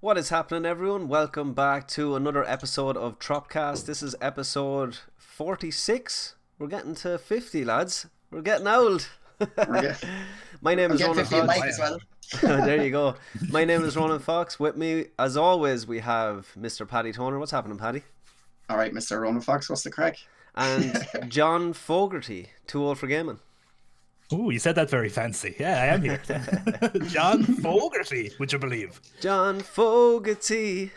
What is happening, everyone? Welcome back to another episode of Trop-cast. This is episode 46. We're getting to 50, lads. We're getting old. My name is Ronan 50 Fox. as well. There you go. My name is Ronan Fox. With me, as always, we have Mr. Paddy Toner. What's happening, Paddy? All right, Mr. Ronan Fox, what's the crack? And John Fogarty, too old for gaming. Ooh, you said that very fancy. Yeah, I am here. John Fogarty, would you believe? John Fogarty.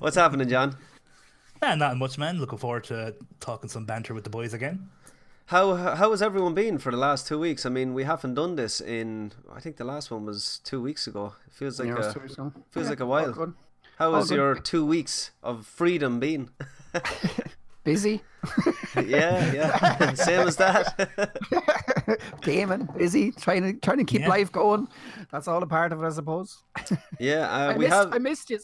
What's happening, John? Not much, man. Looking forward to talking some banter with the boys again. How has everyone been for the last 2 weeks? I mean, we haven't done this in. I think the last one was 2 weeks ago. It feels like like a while. How has your 2 weeks of freedom been? Busy. Yeah. Same as that. Gaming, busy, trying to keep life going. That's all a part of it, I suppose. Yeah, I missed you.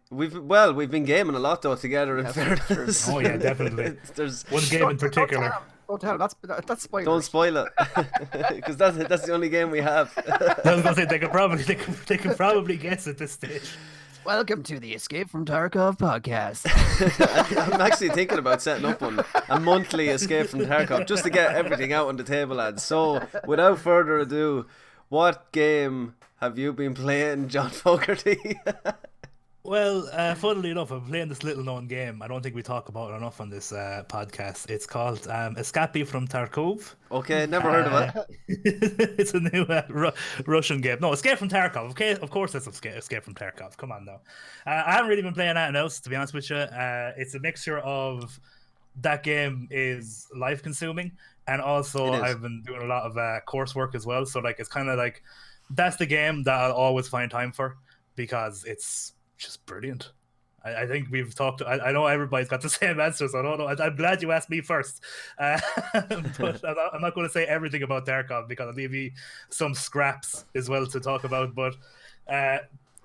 We've been gaming a lot though together. In fairness. Oh yeah, definitely. There's one game in particular. Don't tell him. That's spoilers. Don't spoil it, because that's the only game we have. I was gonna say they can probably guess at this stage. Welcome to the Escape from Tarkov podcast. I'm actually thinking about setting up a monthly Escape from Tarkov just to get everything out on the table, lads. So, without further ado, what game have you been playing, John Fogarty? Well, funnily enough, I'm playing this little-known game. I don't think we talk about it enough on this podcast. It's called Escape from Tarkov. Okay, never heard of it. It's a new Russian game. No, Escape from Tarkov. Okay, of course it's Escape from Tarkov. Come on now. I haven't really been playing anything else, to be honest with you. It's a mixture of that game is life-consuming, and also I've been doing a lot of coursework as well. So like, it's kind of like that's the game that I'll always find time for because it's just brilliant. I think we've talked. I know everybody's got the same answer, so I don't know. I'm glad you asked me first. But I'm not going to say everything about Tarkov because I'll leave you some scraps as well to talk about. But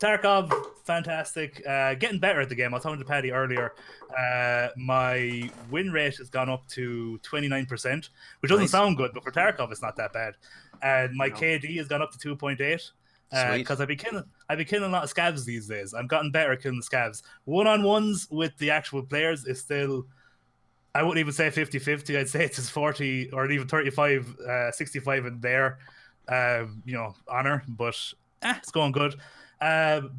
Tarkov, fantastic. Getting better at the game. I was talking to Paddy earlier. My win rate has gone up to 29%, which doesn't sound good, but for Tarkov, it's not that bad. And my KD has gone up to 2.8. Because I've been killing a lot of scavs these days. I've gotten better at killing the scavs. One-on-ones with the actual players is still, I wouldn't even say 50-50. I'd say it's 40 or even 35, 65 in their, honor. But it's going good.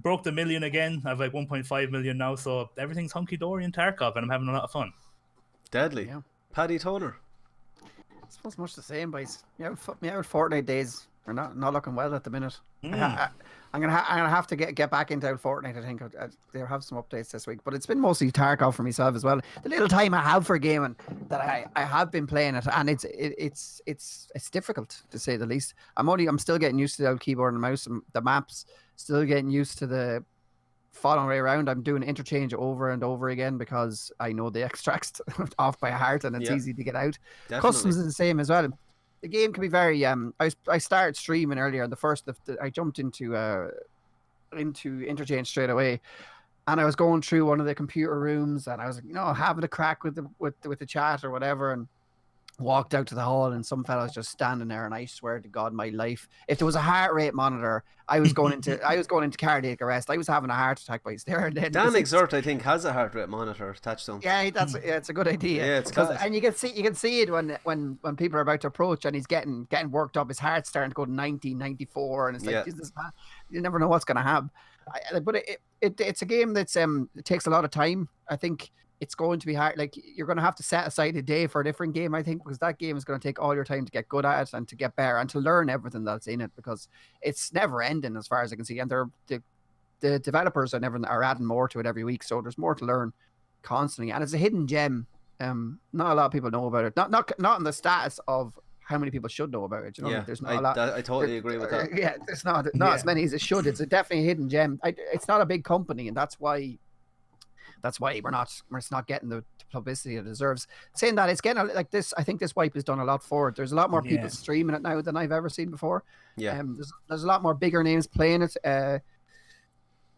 Broke the million again. I have like 1.5 million now. So everything's hunky-dory in Tarkov and I'm having a lot of fun. Deadly. Yeah. Paddy Toner. I suppose much the same, boys. Yeah, Fortnite days. They're not looking well at the minute. I'm gonna have to get back into Fortnite. I think they'll have some updates this week, but it's been mostly Tarkov for myself as well. The little time I have for gaming that I have been playing it, and it's difficult to say the least. I'm still getting used to the old keyboard and mouse and the maps. Still getting used to the following way around. I'm doing interchange over and over again because I know the extracts off by heart, and it's easy to get out. Definitely. Customs is the same as well. The game can be very. I started streaming earlier. I jumped into interchange straight away, and I was going through one of the computer rooms, and I was having a crack with the chat or whatever, and walked out to the hall, and some fella's just standing there, and I swear to God, my life, if there was a heart rate monitor, I was going into cardiac arrest. I was having a heart attack by there and then. Dan Exert, I think, has a heart rate monitor attached to him. Yeah, it's a good idea. Yeah, it's class. And you can see it when people are about to approach, and he's getting worked up. His heart's starting to go to 90, 94, and it's like, Jesus, man, you never know what's going to happen. But it's a game that's it takes a lot of time. I think it's going to be hard. Like, you're going to have to set aside a day for a different game, I think, because that game is going to take all your time to get good at it and to get better and to learn everything that's in it, because it's never ending as far as I can see. And the developers are adding more to it every week, so there's more to learn constantly. And it's a hidden gem. Not a lot of people know about it. Not in the status of how many people should know about it. There's not a lot. I totally agree with that. Yeah, there's not as many as it should. It's definitely a hidden gem. It's not a big company, and that's why we're not getting the publicity it deserves. Saying that, it's getting like this. I think this wipe has done a lot for it. There's a lot more people streaming it now than I've ever seen before. Yeah. There's a lot more bigger names playing it.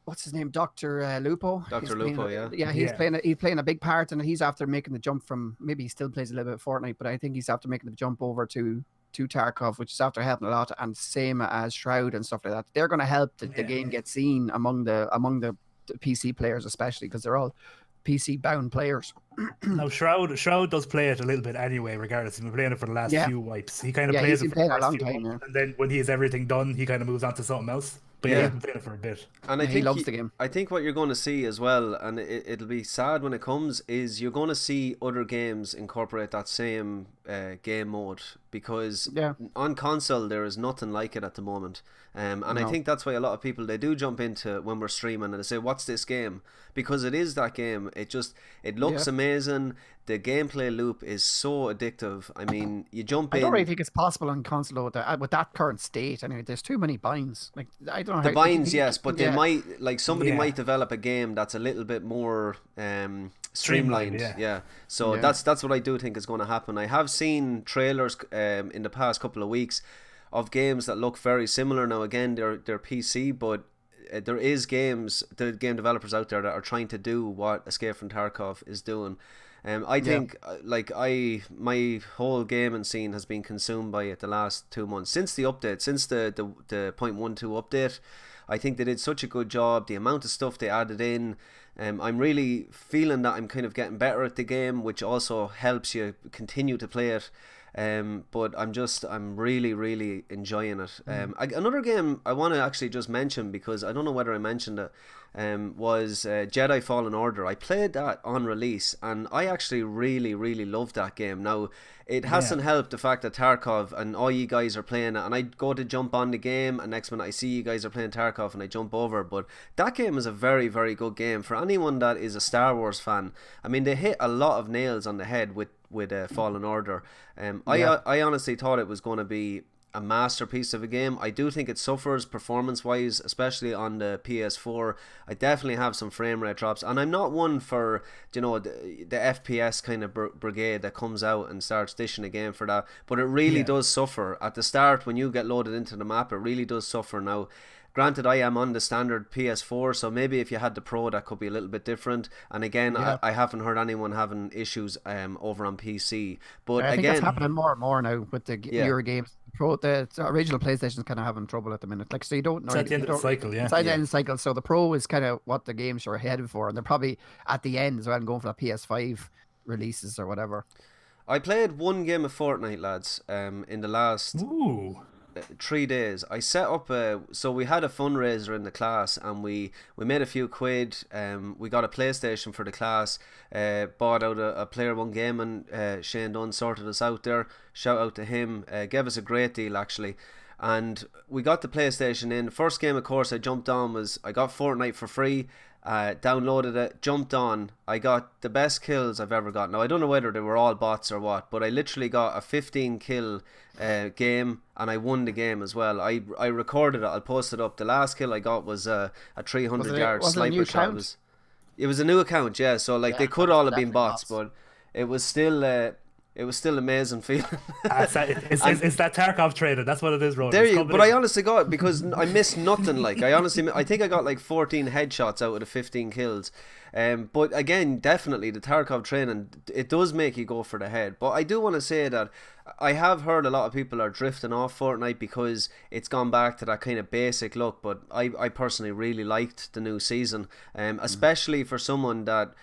What's his name? Dr. Lupo. Dr. Lupo, yeah. He's playing a big part, and he's after making the jump from, maybe he still plays a little bit of Fortnite, but I think he's after making the jump over to to Tarkov, which is after helping a lot, and same as Shroud and stuff like that. They're going to help the game get seen among the PC players, especially because they're all PC bound players. Now Shroud does play it a little bit anyway, regardless. He's been playing it for the last few wipes. He kind of plays it for the first few wipes, and then when he has everything done, he kind of moves on to something else. But he's been playing it for a bit. And I think he loves the game. I think what you're going to see as well, and it'll be sad when it comes, is you're going to see other games incorporate that same game mode, because on console there is nothing like it at the moment. I think that's why a lot of people, they do jump into when we're streaming and they say, what's this game? Because it is that game. It looks amazing. The gameplay loop is so addictive. I mean, you jump in. I don't really think it's possible on console with that current state. Anyway, there's too many binds. Like, I don't know. The binds, yes, but they might, somebody might develop a game that's a little bit more streamlined. So that's what I do think is going to happen. I have seen trailers in the past couple of weeks of games that look very similar. Now again, they're PC, but there is the game developers out there that are trying to do what Escape from Tarkov is doing. I think my whole gaming scene has been consumed by it the last 2 months since the update, since the 0.12 update. I think they did such a good job. The amount of stuff they added in, I'm really feeling that I'm kind of getting better at the game, which also helps you continue to play it. But I'm really, really enjoying it. Another game I want to actually just mention, because I don't know whether I mentioned it, was Jedi Fallen Order. I played that on release, and I actually really, really loved that game. Now, it hasn't helped the fact that Tarkov and all you guys are playing it, and I go to jump on the game, and next minute I see you guys are playing Tarkov, and I jump over. But that game is a very, very good game for anyone that is a Star Wars fan. I mean, they hit a lot of nails on the head with Fallen Order. I honestly thought it was going to be a masterpiece of a game. I do think it suffers performance wise, especially on the PS4. I definitely have some frame rate drops, and I'm not one for the FPS kind of brigade that comes out and starts dishing a game for that, but it really does suffer at the start. When you get loaded into the map, it really does suffer. Now granted, I am on the standard PS4, so maybe if you had the Pro, that could be a little bit different. And again, I haven't heard anyone having issues over on PC. But I think it's happening more and more now with the newer games. The original PlayStation's kind of having trouble at the minute. Like, so you don't know. It's at the end of the cycle, It's at the end of the cycle. So the Pro is kind of what the games are headed for, and they're probably at the end as well, and going for that PS5 releases or whatever. I played one game of Fortnite, lads, in the last 3 days. I set up so we had a fundraiser in the class, and we made a few quid. We got a PlayStation for the class, bought out a Player One game, and Shane Dunn sorted us out there. Shout out to him, gave us a great deal actually. And we got the PlayStation in. First game, of course, I jumped on was I got Fortnite for free. Downloaded it, jumped on. I got the best kills I've ever got. Now I don't know whether they were all bots or what, but I literally got a 15 kill game, and I won the game as well. I recorded it. I'll post it up. The last kill I got was a 300-yard sniper shot. It was a new account, yeah. So they could all have been bots, but it was still. It was still amazing feeling. It's that Tarkov trader. That's what it is, Ronan. There you go. But I honestly got it because I missed nothing. I think I got like 14 headshots out of the 15 kills. But again, definitely the Tarkov training, it does make you go for the head. But I do want to say that I have heard a lot of people are drifting off Fortnite because it's gone back to that kind of basic look. But I personally really liked the new season, especially for someone that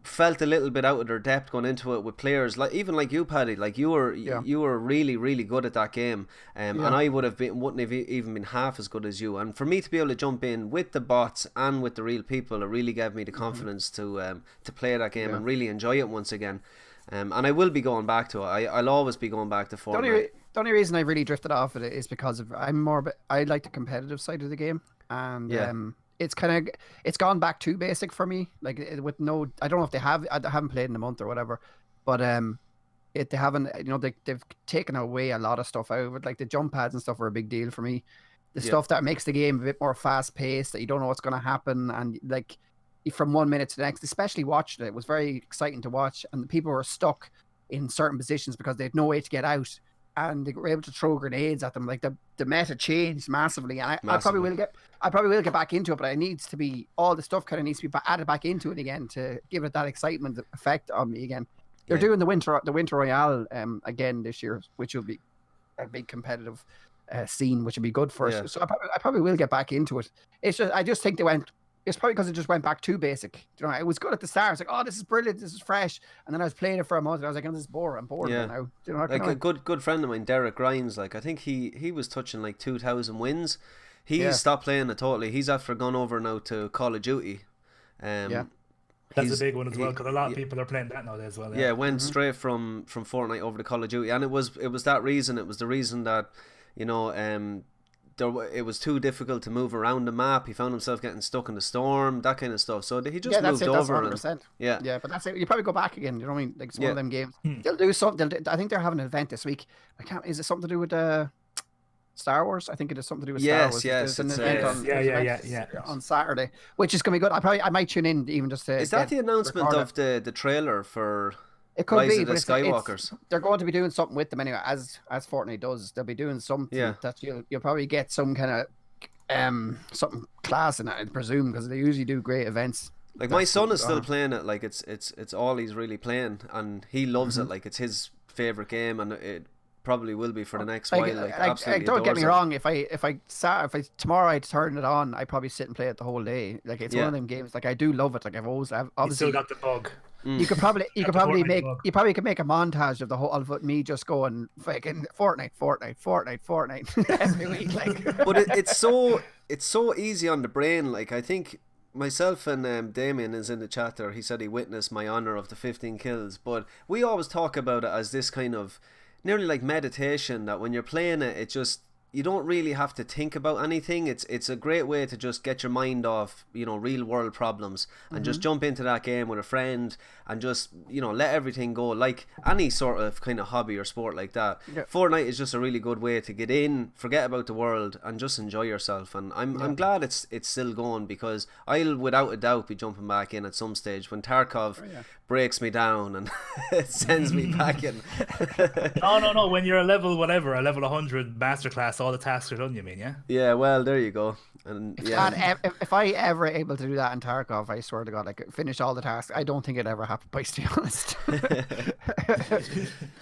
felt a little bit out of their depth going into it with players like you, Paddy. Like you were really, really good at that game, and I wouldn't have even been half as good as you. And for me to be able to jump in with the bots and with the real people, it really gave me the confidence to play that game and really enjoy it once again. And I will be going back to it. I'll always be going back to Fortnite. The only reason I really drifted off it is because I like the competitive side of the game, and it's gone back too basic for me. Like with no, I don't know if I haven't played in a month or whatever, but they haven't. They've taken away a lot of stuff out of it. Like the jump pads and stuff are a big deal for me. The stuff that makes the game a bit more fast paced, that you don't know what's going to happen, and like from 1 minute to the next. Especially watching it was very exciting to watch, and the people were stuck in certain positions because they had no way to get out, and they were able to throw grenades at them. Like the meta changed massively, and I probably will get back into it, but it needs to be, all the stuff kind of needs to be added back into it again to give it that excitement effect on me again. They're doing the winter royale again this year, which will be a big competitive scene, which would be good for Yeah. us. So I probably will get back into it. I just think it's probably because it just went back too basic. You know, it was good at the start. It's like, oh, this is brilliant, this is fresh. And then I was playing it for a month, and I was like, oh, this is boring. I'm bored of it now. You know, like a good friend of mine, Derek Grimes. Like I think he was touching like 2,000 wins. He's stopped playing it totally. He's after gone over now to Call of Duty. That's a big one as well, because a lot of people are playing that nowadays as well. Yeah, went straight from Fortnite over to Call of Duty, and it was that reason. It was the reason that, you know, it was too difficult to move around the map. He found himself getting stuck in the storm, that kind of stuff. So he just moved over. That's 100%. Yeah, but that's it. You probably go back again. You know what I mean? Like it's one of them games. They'll do something. I think they're having an event this week. Is it something to do with Star Wars? I think it is something to do with Star Wars. Yes, an event on Saturday, which is going to be good. I might tune in even just to. Is that the announcement of the trailer for? It could Rise be, of the but Skywalkers. They're going to be doing something with them anyway, as Fortnite does. They'll be doing something that you'll probably get some kind of something class in it, I presume, because they usually do great events. Like my son is still playing it. Like it's all he's really playing, and he loves it. Like it's his favorite game, and it probably will be for the next while. Like absolutely. Don't get me wrong. If tomorrow I turn it on, I probably sit and play it the whole day. Like it's one of them games. Like I do love it. Like I've obviously you still got the bug. You could probably make a montage of the whole of me just going fucking Fortnite every week. Like, but it's so easy on the brain. Like I think myself and Damien is in the chat there. He said he witnessed my honor of the 15 kills. But we always talk about it as this kind of nearly like meditation. That when you're playing it, it just you don't really have to think about anything. It's a great way to just get your mind off, you know, real world problems and just jump into that game with a friend and just, you know, let everything go, like any sort of kind of hobby or sport like that. Fortnite is just a really good way to get in, forget about the world and just enjoy yourself. And I'm glad it's still going, because I'll without a doubt be jumping back in at some stage when Tarkov breaks me down and it sends me back in. No, when you're a level 100 masterclass, all the tasks are done, you mean? Yeah, well, there you go. And if I ever able to do that in Tarkov, I swear to God, like finish all the tasks, I don't think it ever happened, to be honest.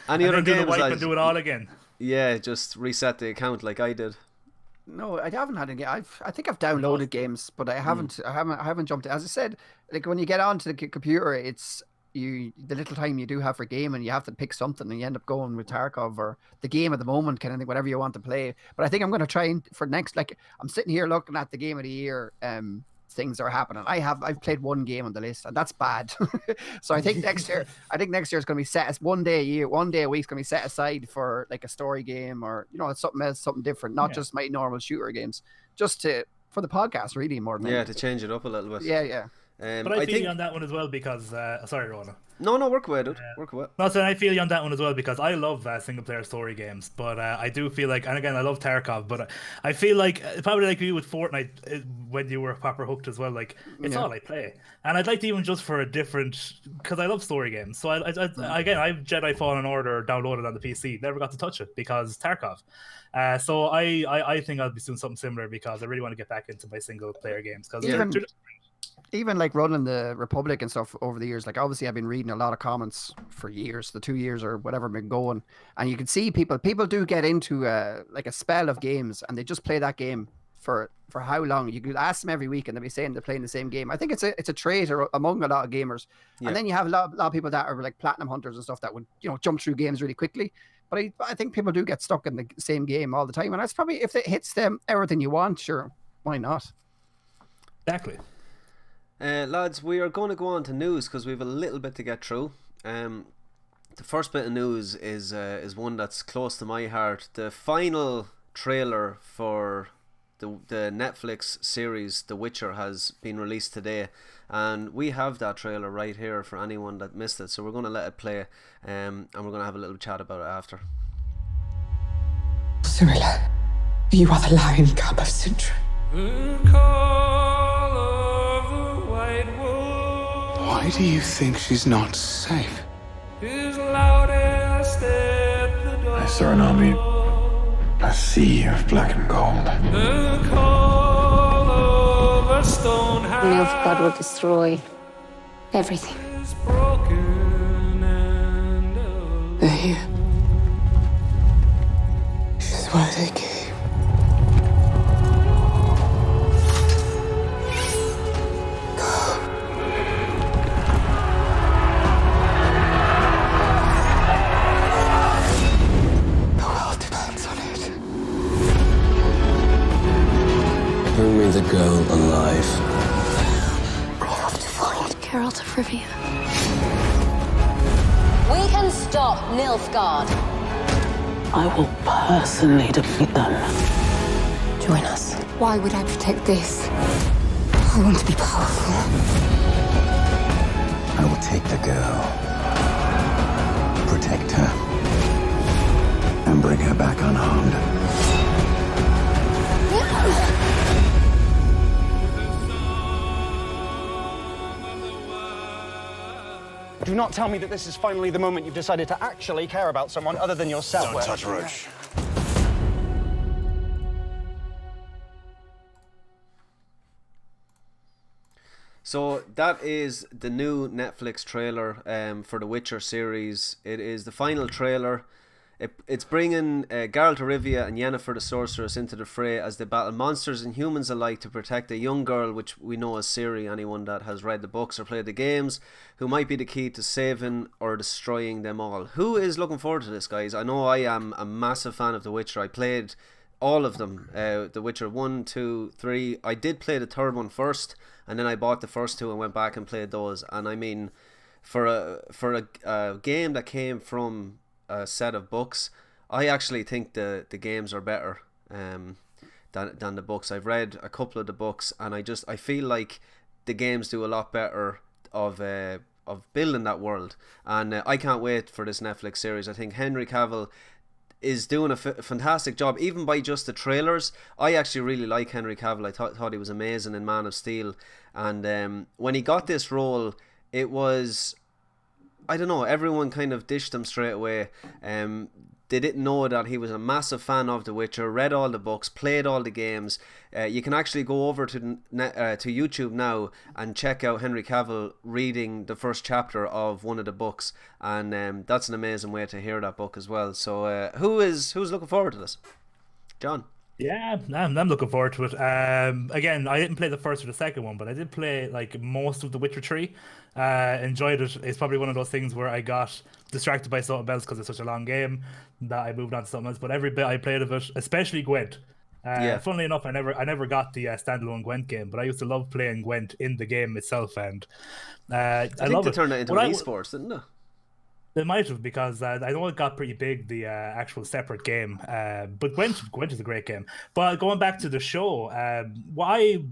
Any other games? And do it all again. Yeah, just reset the account like I did. No, I haven't had a game. I think I've downloaded games, but I haven't jumped. As I said, like when you get onto the computer, it's the little time you do have for game, and you have to pick something, and you end up going with Tarkov or the game at the moment, kind of thing, whatever you want to play. But I think I'm going to try for next. Like I'm sitting here looking at the game of the year. Things are happening. I've played one game on the list, and that's bad. So I think next year is going to be set as one day a week is going to be set aside for like a story game, or you know, something else, something different, not just my normal shooter games, just for the podcast really more than anything. To change it up a little bit. Yeah. But I feel you on that one as well, because sorry, Rona. No, work away, dude. Work away. No, so I feel you on that one as well, because I love single player story games, but I do feel like, and again, I love Tarkov, but I feel like probably like you with Fortnite when you were proper hooked as well. Like it's all I play, and I'd like to even just for a different, because I love story games. So I've Jedi Fallen Order downloaded on the PC, never got to touch it because Tarkov. So I think I'll be doing something similar, because I really want to get back into my single player games, because even like running the Republic and stuff over the years, like obviously I've been reading a lot of comments for years, the 2 years or whatever been going, and you can see people do get into like a spell of games, and they just play that game for how long. You could ask them every week, and they'll be saying they're playing the same game. I think it's a trait among a lot of gamers. And then you have a lot of people that are like platinum hunters and stuff that would, you know, jump through games really quickly. But I think people do get stuck in the same game all the time, and that's probably, if it hits them everything you want, sure, why not? Exactly. Lads, we are going to go on to news, because we have a little bit to get through. The first bit of news is one that's close to my heart. The final trailer for the Netflix series The Witcher has been released today, and we have that trailer right here for anyone that missed it. So we're going to let it play, and we're going to have a little chat about it after. Cyrilla, you are the lion cub of Sintra. Why do you think she's not safe? I saw an army, a sea of black and gold. The will of God will destroy everything. They're here. why they came. The world depends on it. Bring me the girl alive. We have to find Geralt of Rivia. We can stop Nilfgaard. I will personally defeat them. Join us. Why would I protect this? I want to be powerful. I will take the girl, protect her, and bring her back unharmed. Do not tell me that this is finally the moment you've decided to actually care about someone other than yourself. Don't touch Roach. So that is the new Netflix trailer for the Witcher series. It is the final trailer. It's bringing Geralt of Rivia and Yennefer the Sorceress into the fray as they battle monsters and humans alike to protect a young girl, which we know as Ciri, anyone that has read the books or played the games, who might be the key to saving or destroying them all. Who is looking forward to this, guys? I know I am a massive fan of The Witcher. I played all of them, The Witcher 1, 2, 3. I did play the third one first, and then I bought the first two and went back and played those. And I mean, for a game that came from a set of books, I actually think the games are better than the books. I've read a couple of the books, and I feel like the games do a lot better of building that world. And I can't wait for this Netflix series. I think Henry Cavill is doing a fantastic job, even by just the trailers. I actually really like Henry Cavill. I thought he was amazing in Man of Steel, and when he got this role, it was, I don't know, everyone kind of dished him straight away. They didn't know that he was a massive fan of The Witcher, read all the books, played all the games. You can actually go over to YouTube now and check out Henry Cavill reading the first chapter of one of the books, and that's an amazing way to hear that book as well. So who's looking forward to this? John? Yeah, I'm looking forward to it. Again, I didn't play the first or the second one, but I did play like most of The Witcher 3. Enjoyed it. It's probably one of those things where I got distracted by something else because it's such a long game that I moved on to something else. But every bit I played of it, especially Gwent. Funnily enough, I never got the standalone Gwent game, but I used to love playing Gwent in the game itself, and I think love they it. turned it into an esports, didn't they? They might have, because I know it got pretty big, the actual separate game. But Gwent is a great game. But going back to the show, what I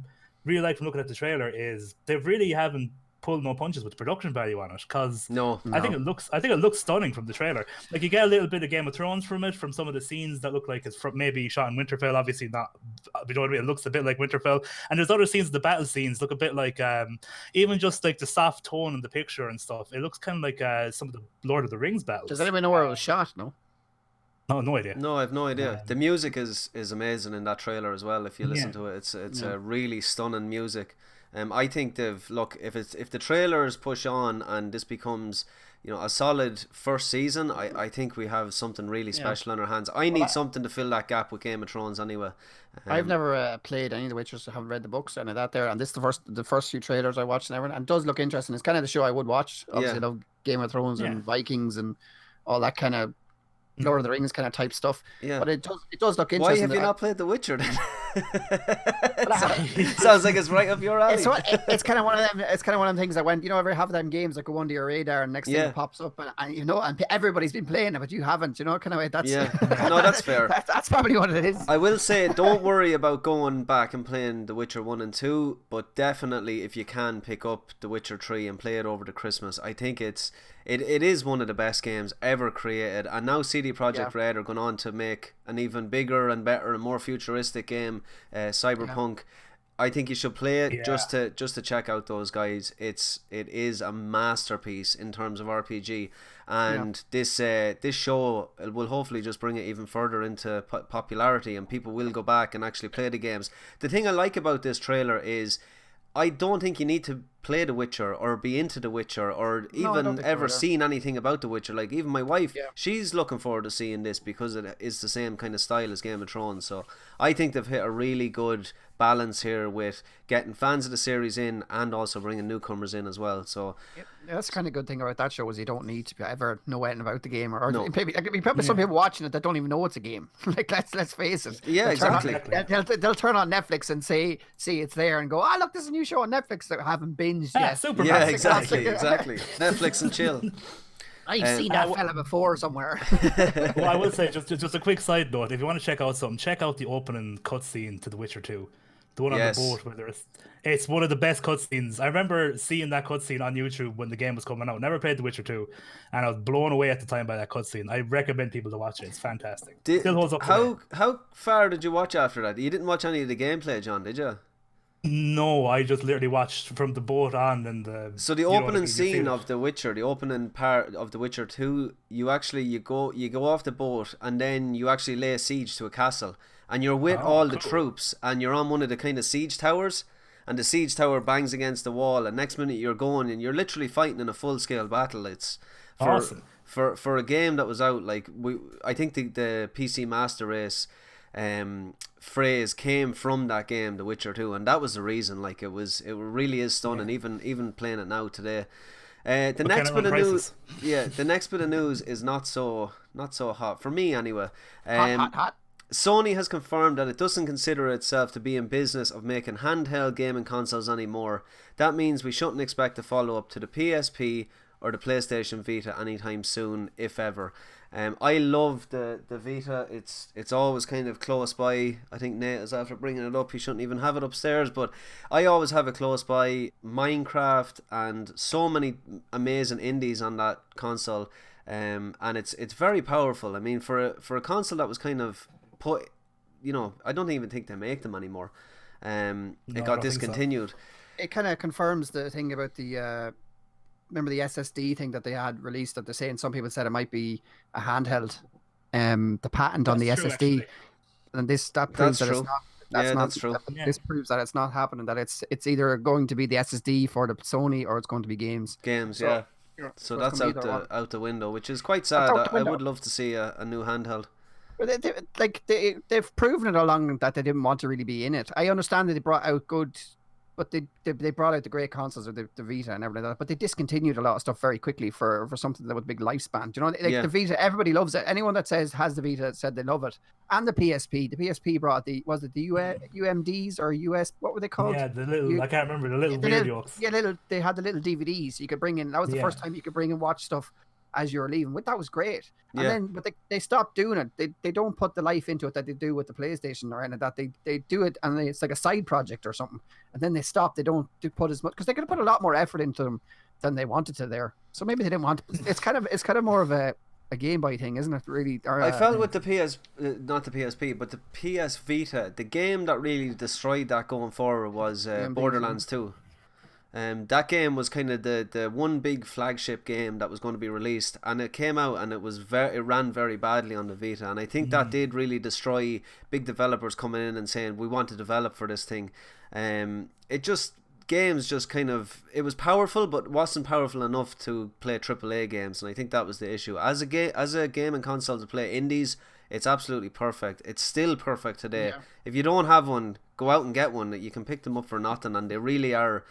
really like from looking at the trailer is they really haven't pulled no punches with the production value on it. Because I think it looks stunning from the trailer. Like, you get a little bit of Game of Thrones from it, from some of the scenes that look like it's from maybe shot in Winterfell. Obviously not. You know what I mean? It looks a bit like Winterfell. And there's other scenes, the battle scenes look a bit like even just like the soft tone in the picture and stuff. It looks kind of like some of the Lord of the Rings battles. Does anybody know where it was shot? No. No idea. No, I have no idea. The music is amazing in that trailer as well. If you listen to it, it's a really stunning music. I think if the trailers push on and this becomes, you know, a solid first season, I think we have something really special on our hands. I need something to fill that gap with Game of Thrones anyway. I've never played any of the Witchers. I haven't read the books or any of that there, and this is the first few trailers I watched and everything, and it does look interesting. It's kind of the show I would watch. Obviously, I love Game of Thrones and Vikings and all that kind of Lord of the Rings kind of type stuff. Yeah. But it does look interesting. Why have you not played The Witcher then? Sounds like it's right up your alley. It's kind of one of them. It's kind of one of them things that when you ever have them games that go under your radar and next thing it pops up and you know, and everybody's been playing it but you haven't. You know, kind of way. That's no, that's fair. That's probably what it is. I will say, don't worry about going back and playing The Witcher 1 and 2, but definitely if you can pick up The Witcher 3 and play it over the Christmas, I think it is one of the best games ever created. And now CD Projekt Red are going on to make an even bigger and better and more futuristic game, Cyberpunk. I think you should play it just to check out those guys. It is a masterpiece in terms of RPG, and this show will hopefully just bring it even further into popularity, and people will go back and actually play the games. The thing I like about this trailer is I don't think you need to play The Witcher or be into The Witcher or I don't even think ever so either. seen anything about The Witcher. Like even my wife, Yeah. she's looking forward to seeing this because it is the same kind of style as Game of Thrones. So I think they've hit a really good balance here with getting fans of the series in and also bringing newcomers in as well. So Yeah, that's the kind of good thing about that show is you don't need to ever know anything about the game, or No. maybe like, probably some people watching it that don't even know it's a game. Like let's face it. Yeah, They'll turn on- exactly. they'll turn on Netflix and see it's there and go, oh look, there's a new show on Netflix that I haven't binged Yeah, yet. super yeah, massive. exactly. Netflix and chill. I've seen that fella before somewhere. Well, I will say just a quick side note: if you want to check out something, check out the opening cutscene to The Witcher 2, the one on Yes. the boat where it's one of the best cutscenes. I remember seeing that cutscene on YouTube when the game was coming out. Never played The Witcher 2, and I was blown away at the time by that cutscene. I recommend people to watch it. It's fantastic. Still holds up. How far did you watch after that? You didn't watch any of the gameplay, John, did you? No, I just literally watched from the boat on and the. So the you know what I opening mean, you see scene it. of The Witcher, the opening part of The Witcher 2, you go off the boat and then you actually lay siege to a castle and you're with all the troops and you're on one of the kind of siege towers and the siege tower bangs against the wall and next minute you're going and you're literally fighting in a full scale battle. It's Awesome. For a game that was out like I think the PC Master Race phrase came from that game, The Witcher 2, and that was the reason. Like it really is stunning. Even playing it now today. The next bit of news, the next bit of news is not so hot for me anyway. Hot. Sony has confirmed that it doesn't consider itself to be in business of making handheld gaming consoles anymore. That means we shouldn't expect a follow up to the PSP or the PlayStation Vita anytime soon, if ever. I love the Vita. It's always kind of close by. I think Nate is after bringing it up. He shouldn't even have it upstairs, but I always have it close by. Minecraft and so many amazing indies on that console, and it's very powerful. I mean, for a console that was kind of put, I don't even think they make them anymore. It got discontinued. It kind of confirms the thing about the. Remember the SSD thing that they had released that they're saying some people said it might be a handheld. The patent on the That's true, SSD, actually. and that proves That's that true. it's not. That's not, that's true. This proves that it's not happening. That it's either going to be the SSD for the Sony or it's going to be games. Games, So, yeah. So it's that's gonna be either one. out the window, which is quite sad. out the I window. would love to see a new handheld. But they've proven it along that they didn't want to really be in it. I understand that they brought out good, but they brought out the great consoles of the Vita and everything like that. But they discontinued a lot of stuff very quickly for something that was big lifespan. Do you know, like Yeah. the Vita, everybody loves it. Anyone that has the Vita said they love it. And the PSP. The PSP brought the UMDs or US? What were they called? Yeah, the little. I can't remember the little weird yokes. They had the little DVDs you could bring in. That was the first time you could bring and watch stuff as you were leaving. That was great. And Yeah. then, but they stopped doing it. They don't put the life into it that they do with the PlayStation or anything. That they do it and it's like a side project or something. And then they stop. They don't put as much because they could have put a lot more effort into them than they wanted to there. So maybe they didn't want. It's kind of more of a Game Boy thing, isn't it? Really. Or, I felt with the not the PSP, but the PS Vita, the game that really destroyed that going forward was Borderlands 2. That game was kind of the one big flagship game that was going to be released, and it came out and it ran very badly on the Vita, and I think that did really destroy big developers coming in and saying we want to develop for this thing. Games just kind of, it was powerful but wasn't powerful enough to play AAA games, and I think that was the issue. As a gaming console to play indies, it's absolutely perfect. It's still perfect today. Yeah. If you don't have one, go out and get one. You can pick them up for nothing, and they really are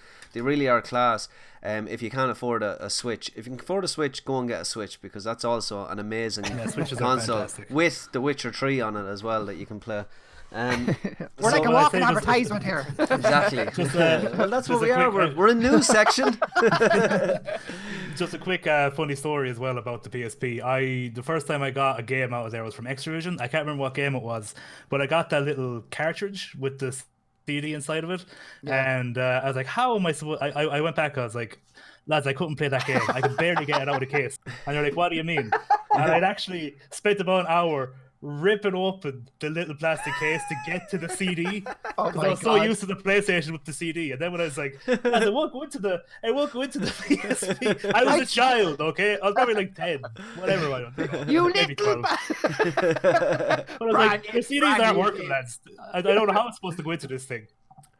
class. If you can't afford a Switch, if you can afford a Switch, go and get a Switch, because that's also an amazing Switches are console fantastic. with The Witcher 3 on it as well that you can play. we're like a when I walking say just- advertisement here. Exactly. Well, that's what just we a are. quick- We're in news section. Just a quick funny story as well about the PSP. The first time I got a game out of there was from Extravision. I can't remember what game it was, but I got that little cartridge with the CD inside of it, and I was like, "How am I supposed?" I went back. I was like, "Lads, I couldn't play that game. I could barely get it out of the case." And they're like, "What do you mean?" And I'd actually spent about an hour ripping open the little plastic case to get to the CD Oh because my I was so God. used to the PlayStation with the CD. And then when I was like, "Lads, I won't go into the PSP." I was a child, okay? I was probably like 10, whatever. I don't know. You Maybe little 12. But I was like, Brand- the CDs brand aren't new working, game. lads. I don't know how I'm supposed to go into this thing.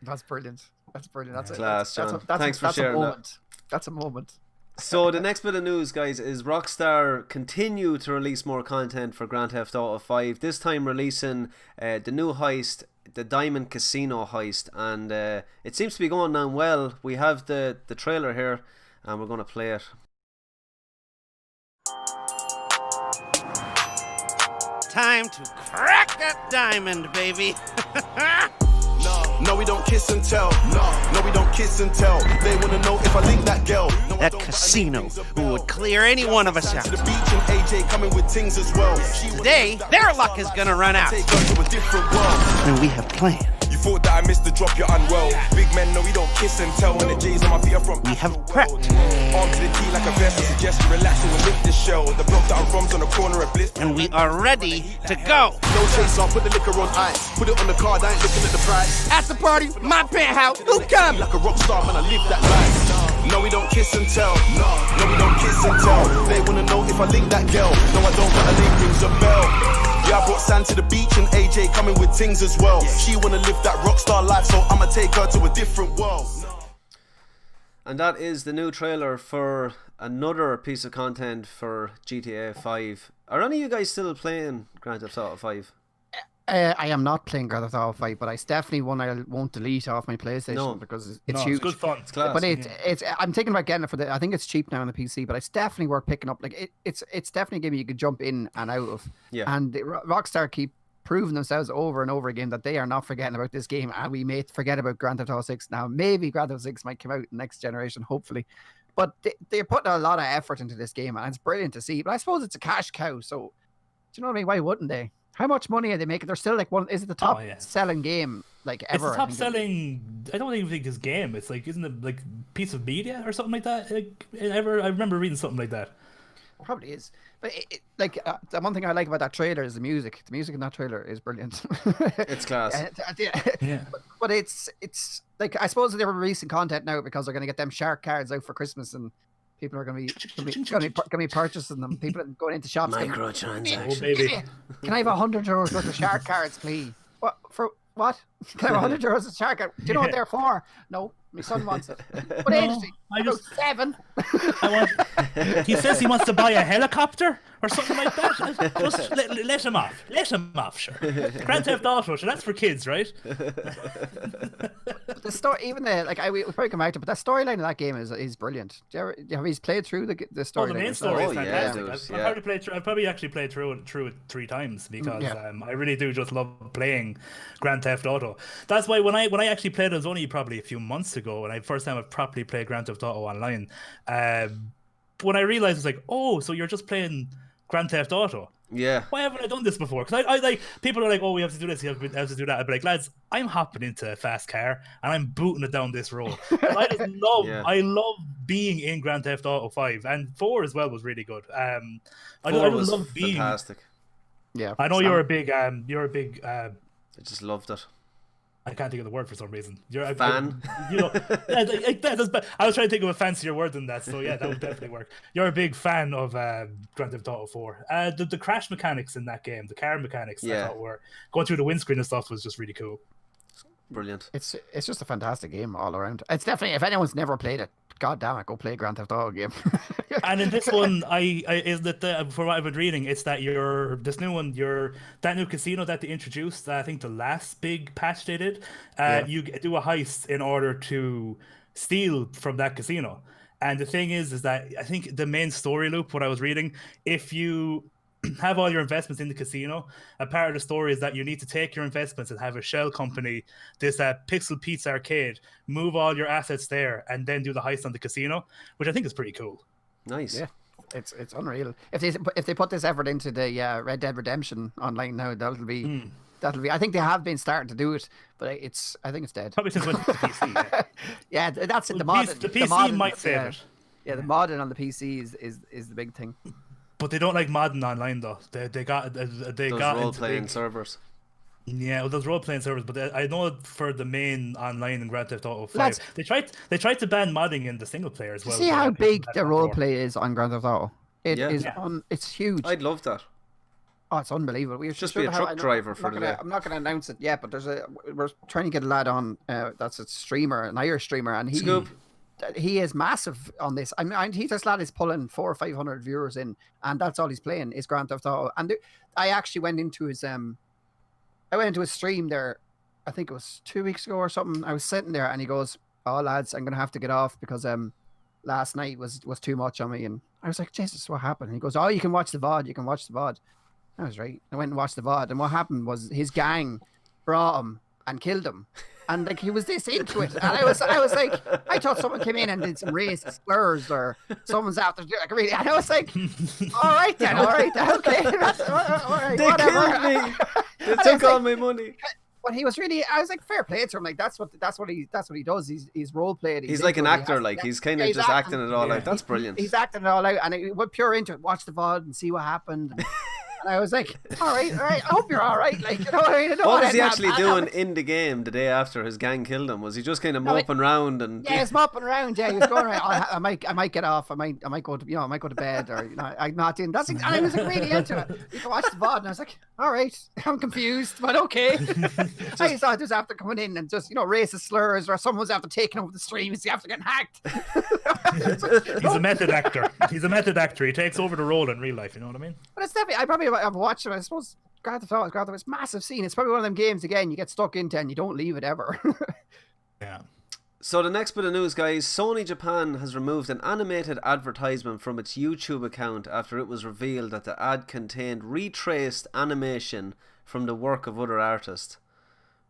That's brilliant. That's brilliant. That's Class, John. That's Thanks for a sharing that. moment. That's a moment. So the next bit of news, guys, is Rockstar continue to release more content for Grand Theft Auto 5. This time releasing the new heist, the Diamond Casino heist, and it seems to be going on well. We have the trailer here, and we're going to play it. Time to crack that diamond, baby. No, we don't kiss and tell. No, we don't kiss and tell. They wanna know if I link that girl. No, that casino who would clear any one of us out. To the beach and AJ coming with things as well. Today, their luck is gonna run out. Take her to a different world. And we have plans. You thought that I missed the drop, you're unwell. Big men know we don't kiss and tell. When the J's on my feet are from. We have prepped. Arm to the key like a vest. I suggest you relax and lift the shell. The block that I'm from's on the corner of Bliss. And we are ready to go. No chase off, put the liquor on ice. Put it on the card, I ain't looking at the price. At the party, my penthouse, who come? Like a rock star, man, I live that life. No, we don't kiss and tell. No, we don't kiss and tell. They wanna know if I link that girl. No, I don't, but a link rings a bell. Yeah, I brought Sam to the beach and AJ coming with things as well. She wanna live that rock star life, so I'ma take her to a different world. And that is the new trailer for another piece of content for GTA 5. Are any of you guys still playing Grand Theft Auto 5? I am not playing Grand Theft Auto 5, but it's definitely one I won't delete off my PlayStation because it's huge. It's good fun. It's class. But it's I'm thinking about getting it for I think it's cheap now on the PC, but it's definitely worth picking up. Like it's definitely a game you could jump in and out of. Yeah. And Rockstar keep proving themselves over and over again that they are not forgetting about this game, and we may forget about Grand Theft Auto 6 now. Maybe Grand Theft Auto 6 might come out next generation, hopefully. But they're putting a lot of effort into this game, and it's brilliant to see. But I suppose it's a cash cow, so do you know what I mean? Why wouldn't they? How much money are they making? They're still like is it the top selling game like ever? It's the top selling. I don't even think this game. It's like, isn't it like piece of media or something like that? I remember reading something like that. Probably is. But the one thing I like about that trailer is the music. The music in that trailer is brilliant. It's class. Yeah. But it's like, I suppose they're releasing content now because they're going to get them shark cards out for Christmas, and people are going to be purchasing them. People are going into shops. Microtransactions. Oh, baby. Can I have €100 worth of shark cards, please? What for? What? Can I have €100 of shark cards? Do you know what they're for? No, my son wants it. What age is he? About 7. He says he wants to buy a helicopter or something like that. Just let him off. Let him off, sure. Grand Theft Auto, sure, that's for kids, right? The story, even we probably come back to, but that storyline of that game is brilliant. Have you played through the story? Oh, the main story is fantastic. Yeah, I've probably actually played through it 3 times because I really do just love playing Grand Theft Auto. That's why when I actually played it was only probably a few months ago when I first time I properly played Grand Theft Auto online. When I realized it's like, oh, so you're just playing Grand Theft Auto. Yeah. Why haven't I done this before? Because I like, people are like, oh, we have to do this, we have to do that. I'd be like, lads, I'm hopping into a fast car and I'm booting it down this road. I love being in Grand Theft Auto 5, and 4 as well was really good. I just love being fantastic. Yeah. I know you're a big I just loved it. I can't think of the word for some reason. You're a fan. I was trying to think of a fancier word than that, so yeah, that would definitely work. You're a big fan of Grand Theft Auto 4. The crash mechanics in that game, the car mechanics, I thought were going through the windscreen and stuff was just really cool. Brilliant. It's just a fantastic game all around. It's definitely, if anyone's never played it, god damn it, go play a Grand Theft Auto game. And in this one, for what I've been reading, it's that that new casino that they introduced, I think the last big patch they did, you do a heist in order to steal from that casino. And the thing is that I think the main story loop, what I was reading, if you have all your investments in the casino, a part of the story is that you need to take your investments and have a shell company, this Pixel Pizza Arcade, move all your assets there, and then do the heist on the casino, which I think is pretty cool. Nice. Yeah, it's unreal. If they put this effort into the Red Dead Redemption online now, that'll be. I think they have been starting to do it, but I think it's dead. Probably since it went to the PC. Yeah, that's in the mod. mod. The PC might save it. Yeah, the modding on the PC is the big thing. But they don't like modding online though. They got role-playing servers. Yeah, well, those role-playing servers, but I know for the main online in Grand Theft Auto 5, they tried to ban modding in the single player as well. See how big the role-play is on Grand Theft Auto? It's huge. I'd love that. Oh, it's unbelievable. We Just be a truck driver for the day. I'm not going to announce it yet, but we're trying to get a lad on. That's a streamer, an Irish streamer, and he is massive on this. I mean, this lad is pulling 400 or 500 viewers in, and that's all he's playing is Grand Theft Auto. And I actually went into his stream there. I think it was 2 weeks ago or something. I was sitting there, and he goes, "Oh, lads, I'm going to have to get off because last night was too much on me." And I was like, "Jesus, what happened?" And he goes, "Oh, you can watch the VOD. You can watch the VOD." I was right. I went and watched the VOD, and what happened was his gang brought him and killed him. And like he was this into it, and I was like, I thought someone came in and did some racist slurs, or someone's after like really. And I was like, all right, okay, all right, they whatever. Killed me. They took all my money. But he was really, I was like, fair play to him. Like that's what he does. He's role played. He's like an actor. Like he's kind of just acting it all out. That's brilliant. He's acting it all out, and it went pure into it. Watch the VOD and see what happened. And I was like, all right. I hope you're all right. Like, you know what I mean? What was he actually doing in the game the day after his gang killed him? Was he just kind of moping around and? Yeah, he's moping around. Yeah, he was going around. I might get off. I might go to, I might go to bed, or I'm not in. And I was like really into it. You can watch the VOD, and I was like, all right, I'm confused, but okay. I thought just after coming in and just racist slurs, or someone's after taking over the stream, is he after getting hacked? He's a method actor. He takes over the role in real life. You know what I mean? But it's definitely. I've watched it. I suppose Grand Theft Auto is massive scene. It's probably one of them games again you get stuck into and you don't leave it ever. Yeah. So the next bit of news, guys, Sony Japan has removed an animated advertisement from its YouTube account after it was revealed that the ad contained retraced animation from the work of other artists.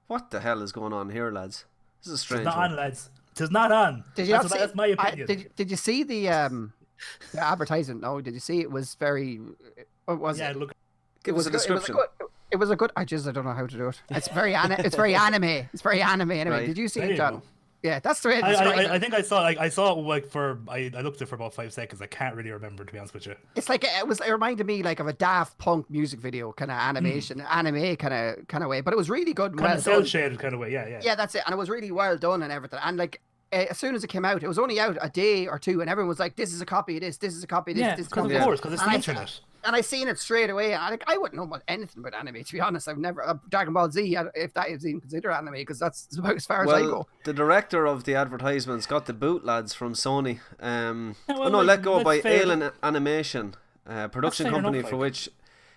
What the hell is going on here, lads? This is a strange one. It's not one. on, lads. It's not on. That's my opinion. Did you see the advertisement? No, did you see it was very... What was it? Look. Give us a description. It was a good. I don't know how to do it. It's very anime. It's very anime. Anyway, right. Did you see it, John? Yeah, that's the way. I think I saw it like I looked at it for about 5 seconds. I can't really remember, to be honest with you. It's like it reminded me like of a Daft Punk music video kind of animation, anime kind of way. But it was really good. And kind of cel shaded kind of way. Yeah. Yeah, that's it. And it was really well done and everything. And like as soon as it came out, it was only out a day or two, and everyone was like, "This is a copy of this. This is a copy of this." Yeah, because it's the internet. And I seen it straight away. And I wouldn't know about anything about anime, to be honest. I've never Dragon Ball Z, if that is even considered anime, because that's about as far as I go. The director of the advertisements got the boot, lads, from Sony. Let go by Alien Animation, production company for which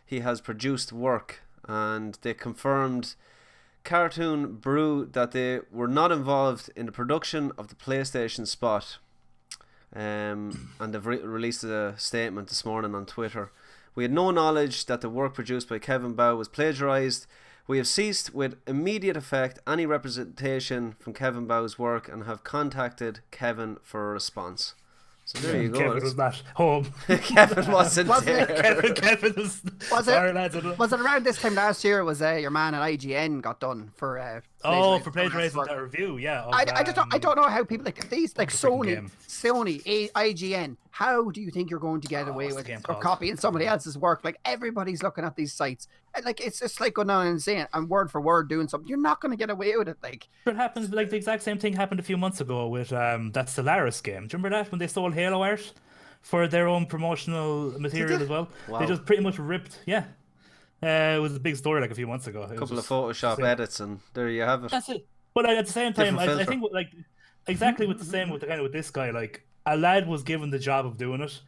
he has produced work, and they confirmed Cartoon Brew that they were not involved in the production of the PlayStation spot. And they've released a statement this morning on Twitter. We had no knowledge that the work produced by Kevin Bao was plagiarized. We have ceased with immediate effect any representation from Kevin Bao's work and have contacted Kevin for a response. So there you go. Kevin was not home. Kevin wasn't there. Kevin was. Was it around this time last year? Was your man at IGN got done for? For plagiarizing that review? Yeah. I don't know how people like these like Sony, IGN. How do you think you're going to get away with copying somebody else's work? Like everybody's looking at these sites. Like it's just like going on and saying and word for word doing something. You're not going to get away with it. Like it happens. Like the exact same thing happened a few months ago with that Solaris game. Do you remember that when they stole Halo art for their own promotional material as well? Wow. They just pretty much ripped. Yeah. It was a big story like a few months ago. A couple of Photoshop edits and there you have it. That's it. But at the same time, I think like exactly with this guy, like a lad was given the job of doing it,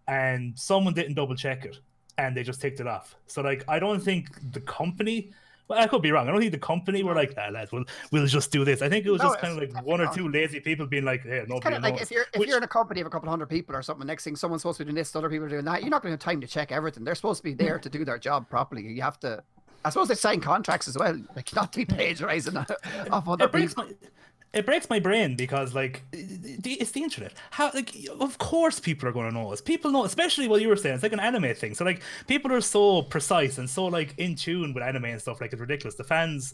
and someone didn't double check it, and they just ticked it off. So like, I don't think the company. Well, I could be wrong. I don't think the company were like, lads, we'll just do this. I think it was just kind of like one or two lazy people being like, hey, nobody kind of like if you're in a company of a couple hundred people or something, next thing someone's supposed to be doing this, other people are doing that. You're not going to have time to check everything. They're supposed to be there to do their job properly. You have to. I suppose they sign contracts as well, like not to be plagiarizing off other people. It breaks my brain because like it's the internet. How like of course people are going to know this. People know, especially what you were saying. It's like an anime thing. So like people are so precise and so like in tune with anime and stuff. Like it's ridiculous. The fans,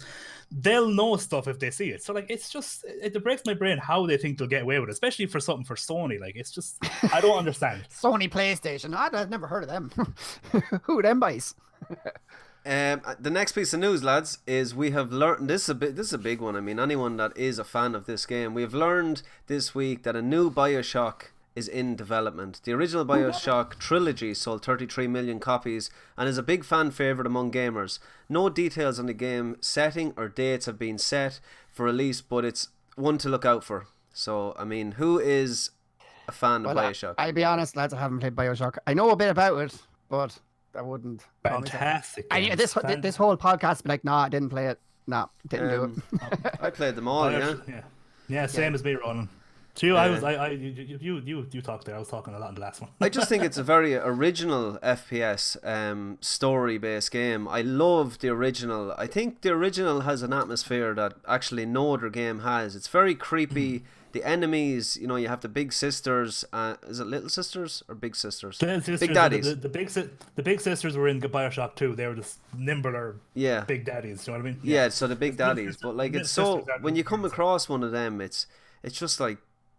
they'll know stuff if they see it. So like it's just it breaks my brain how they think they'll get away with it, especially for something for Sony. Like it's just I don't understand. Sony PlayStation. I've never heard of them. Who are them boys? The next piece of news, lads, is we have learned this is a big one. I mean, anyone that is a fan of this game, we have learned this week that a new BioShock is in development. The original BioShock trilogy sold 33 million copies and is a big fan favourite among gamers. No details on the game setting or dates have been set for release, but it's one to look out for. So, I mean, who is a fan of BioShock? I'll be honest, lads, I haven't played BioShock. I know a bit about it, but I wouldn't. Fantastic. This whole podcast be like, nah, I didn't play it. Nah, didn't do it. I played them all, yeah. Same as me, Ronan. You talked there. I was talking a lot in the last one. I just think it's a very original FPS story-based game. I love the original. I think the original has an atmosphere that actually no other game has. It's very creepy. The enemies, you have the big sisters. Is it little sisters or big sisters? Big daddies. The big sisters were in BioShock 2. They were just nimbler big daddies. You know what I mean? Yeah, so the big daddies. But like, it's so when you come across one of them, it's just like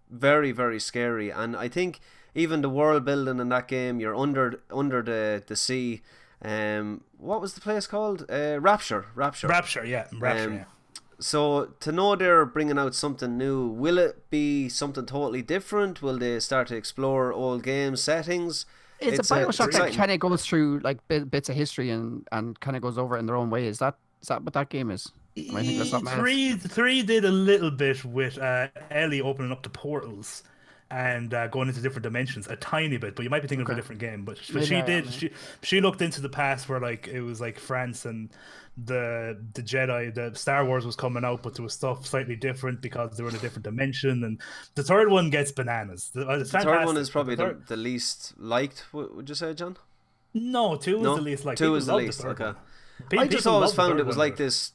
very, very scary. And I think even the world building in that game, you're under the sea. What was the place called? Rapture. Rapture. So to know they're bringing out something new, will it be something totally different? Will they start to explore old game settings? It's a BioShock that kind of goes through like bits of history and kind of goes over it in their own way. Is that what that game is? I think that's something else. Three did a little bit with Ellie opening up the portals and going into different dimensions a tiny bit, but you might be thinking of a different game. But she looked into the past where like it was like France and the Jedi, the Star Wars was coming out, but there was stuff slightly different because they were in a different dimension. And the third one gets bananas. The third one is probably the least liked. Would you say, John? No, two is the least liked. Two is the least. Okay. I just always found it was like this.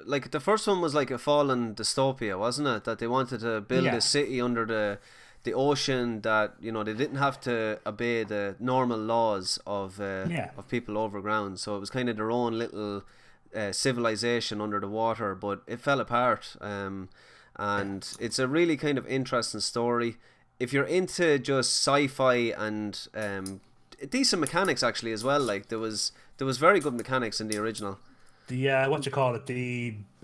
Like the first one was like a fallen dystopia, wasn't it? That they wanted to build a city under the ocean that they didn't have to obey the normal laws of people over ground. So it was kind of their own little civilization under the water, but it fell apart. And it's a really kind of interesting story. If you're into just sci-fi and decent mechanics actually as well, like there was very good mechanics in the original. The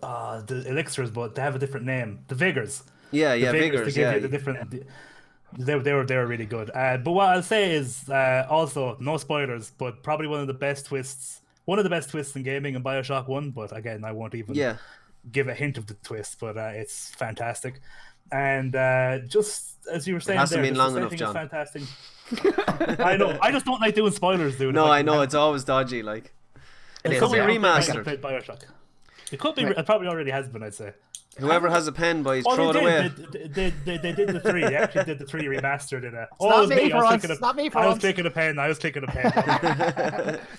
the elixirs, but they have a different name. The vigors. Yeah, vigors. They were really good. But what I'll say is also no spoilers, but probably one of the best twists in gaming in BioShock 1. But again, I won't even give a hint of the twist. But it's fantastic, and just as you were saying, it hasn't been long enough, John. Fantastic. I know. I just don't like doing spoilers, dude. No, I know it's always dodgy. Like it could be remastered. BioShock. It could be. It probably already has been, I'd say. Whoever has a pen, boys, throw it away. They did the 3. They actually did the 3 remastered in a. Not me for once. Not me for once. I was taking a pen.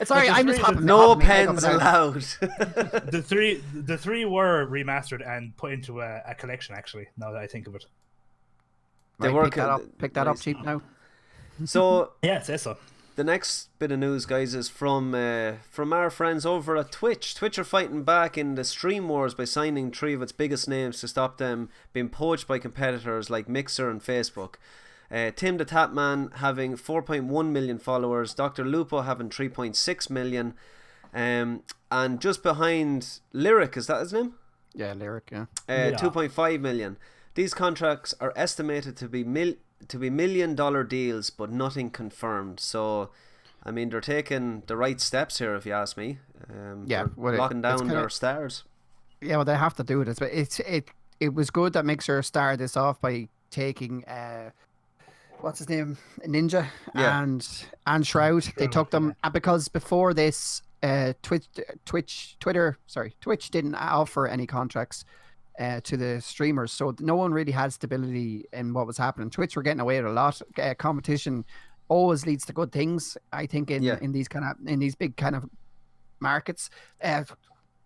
Sorry, I'm just hopping. No pens allowed. The three were remastered and put into a collection. Actually, now that I think of it, they pick that up cheap now. So yeah, say so. The next bit of news, guys, is from our friends over at Twitch. Twitch are fighting back in the stream wars by signing 3 of its biggest names to stop them being poached by competitors like Mixer and Facebook. Tim the Tapman having 4.1 million followers, Dr. Lupo having 3.6 million, and just behind Lyric, is that his name? Yeah, Lyric, yeah. 2.5 million. These contracts are estimated to be $1 million deals, but nothing confirmed. So, I mean, they're taking the right steps here, if you ask me. Locking down their stars. Yeah, well, they have to do it. It was good that Mixer started this off by taking what's his name, Ninja and Shroud. They took them because before this, Twitch didn't offer any contracts to the streamers, so no one really had stability in what was happening. Twitch were getting away with a lot. Competition always leads to good things, I think, in these big kind of markets.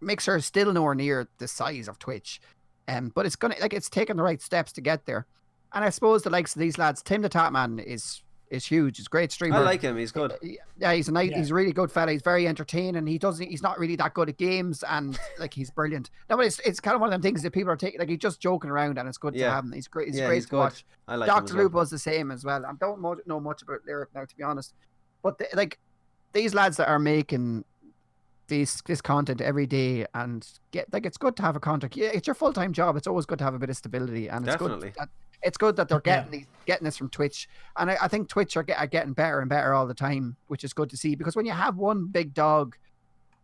Mixer is still nowhere near the size of Twitch, but it's taking the right steps to get there. And I suppose the likes of these lads, Tim the Tapman is huge. He's a great streamer. I like him. He's good. Yeah, he's a really good fella. He's very entertaining. He's not really that good at games, and like he's brilliant. No, but it's kind of one of them things that people are taking, like, he's just joking around, and it's good to have him. He's great. He's great to watch. I like Dr. Lupo's the same as well. I don't know much about Lyric now, to be honest. But these lads that are making this content every day and it's good to have a contract. Yeah, it's your full-time job. It's always good to have a bit of stability, and definitely. It's good it's good that they're getting this from Twitch, and I think Twitch are getting better and better all the time, which is good to see, because when you have one big dog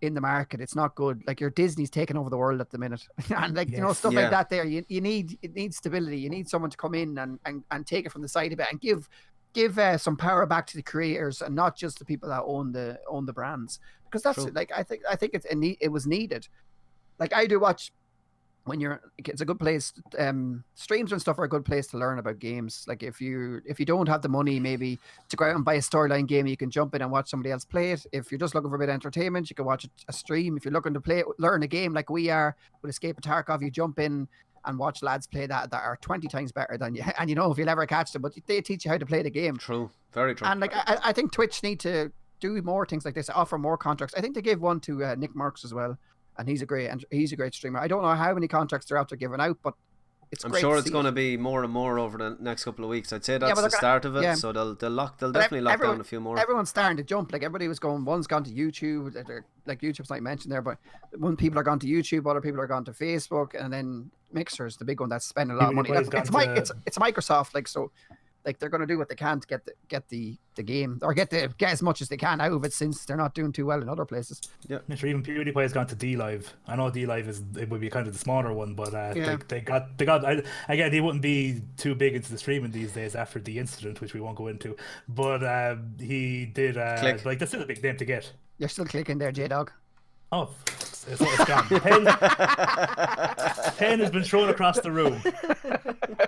in the market, it's not good. Like your Disney's taking over the world at the minute, and like stuff like that. There, you need stability. You need someone to come in and take it from the side of it and give some power back to the creators and not just the people that own the brands, because that's like I think it was needed. Like I do watch. It's a good place. Streams and stuff are a good place to learn about games. Like if you don't have the money maybe to go out and buy a storyline game, you can jump in and watch somebody else play it. If you're just looking for a bit of entertainment, you can watch a stream. If you're looking to learn a game like we are with Escape of Tarkov, you jump in and watch lads play that are 20 times better than you. And if you'll ever catch them, but they teach you how to play the game. True, very true. And like I think Twitch need to do more things like this, offer more contracts. I think they gave one to Nick Marks as well. And he's a great streamer. I don't know how many contracts they're after giving out, but I'm sure it's going to be more and more over the next couple of weeks. I'd say that's the start of it. Yeah. So they'll definitely lock down a few more. Everyone's starting to jump. Like everybody was going. One's gone to YouTube. Like YouTube's not mentioned there, but one people are gone to YouTube, other people are gone to Facebook, and then Mixer's the big one that's spending a lot of money. It's Microsoft. Like so. Like they're going to do what they can to get the game, or get as much as they can out of it, since they're not doing too well in other places. Yeah, even PewDiePie has gone to DLive. I know DLive would be kind of the smaller one, but they got. Again, he wouldn't be too big into the streaming these days after the incident, which we won't go into. But he did. Like that's still a big name to get. You're still clicking there, J-Dog. Oh, it's gone. Pen has been thrown across the room.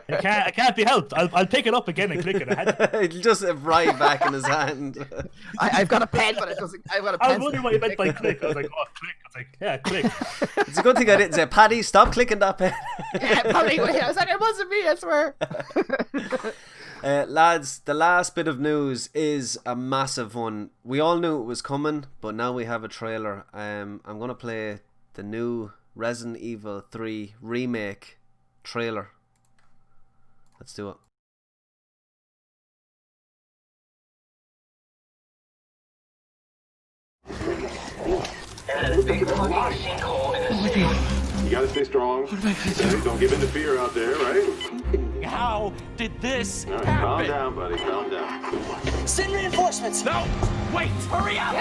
It can't be helped. I'll pick it up again and click it. It'll just right back in his hand. I've got a pen, but it doesn't. I've got a pen. I was wondering what you meant by click. I was like, oh, click. I was like, yeah, click. It's a good thing I didn't say, Paddy, stop clicking that pen. Yeah, Paddy. I was like, it wasn't me, I swear. Lads, the last bit of news is a massive one. We all knew it was coming, but now we have a trailer. I'm going to play the new Resident Evil 3 remake trailer. Let's do it. You gotta stay strong. Don't give in to fear out there, right? How did this happen? Calm down, buddy. Calm down. Send reinforcements. No, wait. Hurry up.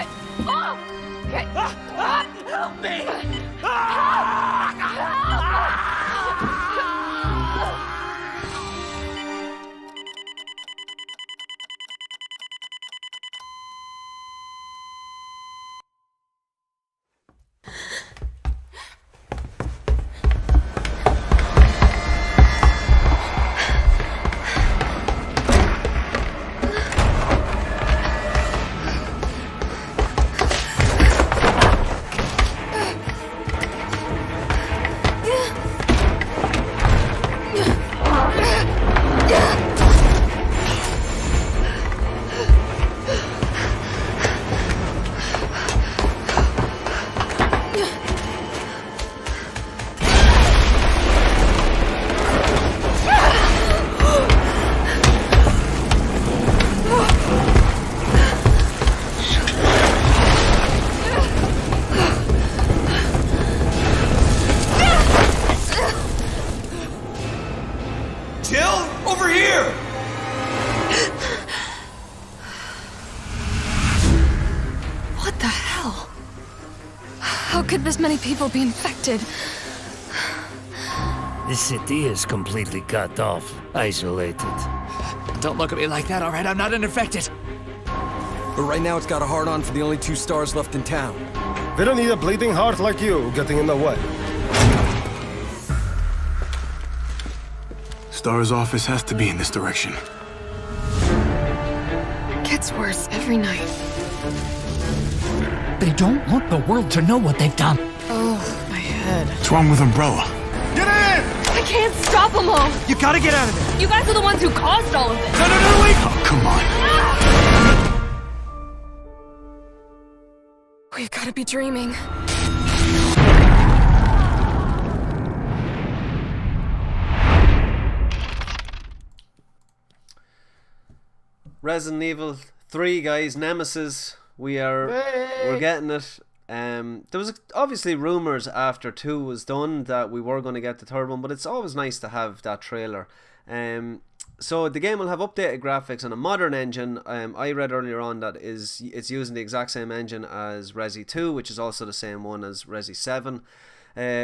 Help me. Many people be infected. This city is completely cut off, isolated. Don't look at me like that, alright? I'm not infected. But right now it's got a hard-on for the only 2 stars left in town. They don't need a bleeding heart like you getting in the way. Star's office has to be in this direction. It gets worse every night. They don't want the world to know what they've done. Oh, my head. What's wrong with Umbrella? Get in! I can't stop them all! You gotta get out of there! You guys are the ones who caused all of this! No, wait! Oh, come on. We've gotta be dreaming. Resident Evil 3, guys, Nemesis. We're getting it. There was obviously rumours after 2 was done that we were going to get the third one, but it's always nice to have that trailer. So the game will have updated graphics on a modern engine. I read earlier on that it's using the exact same engine as Resi 2, which is also the same one as Resi 7.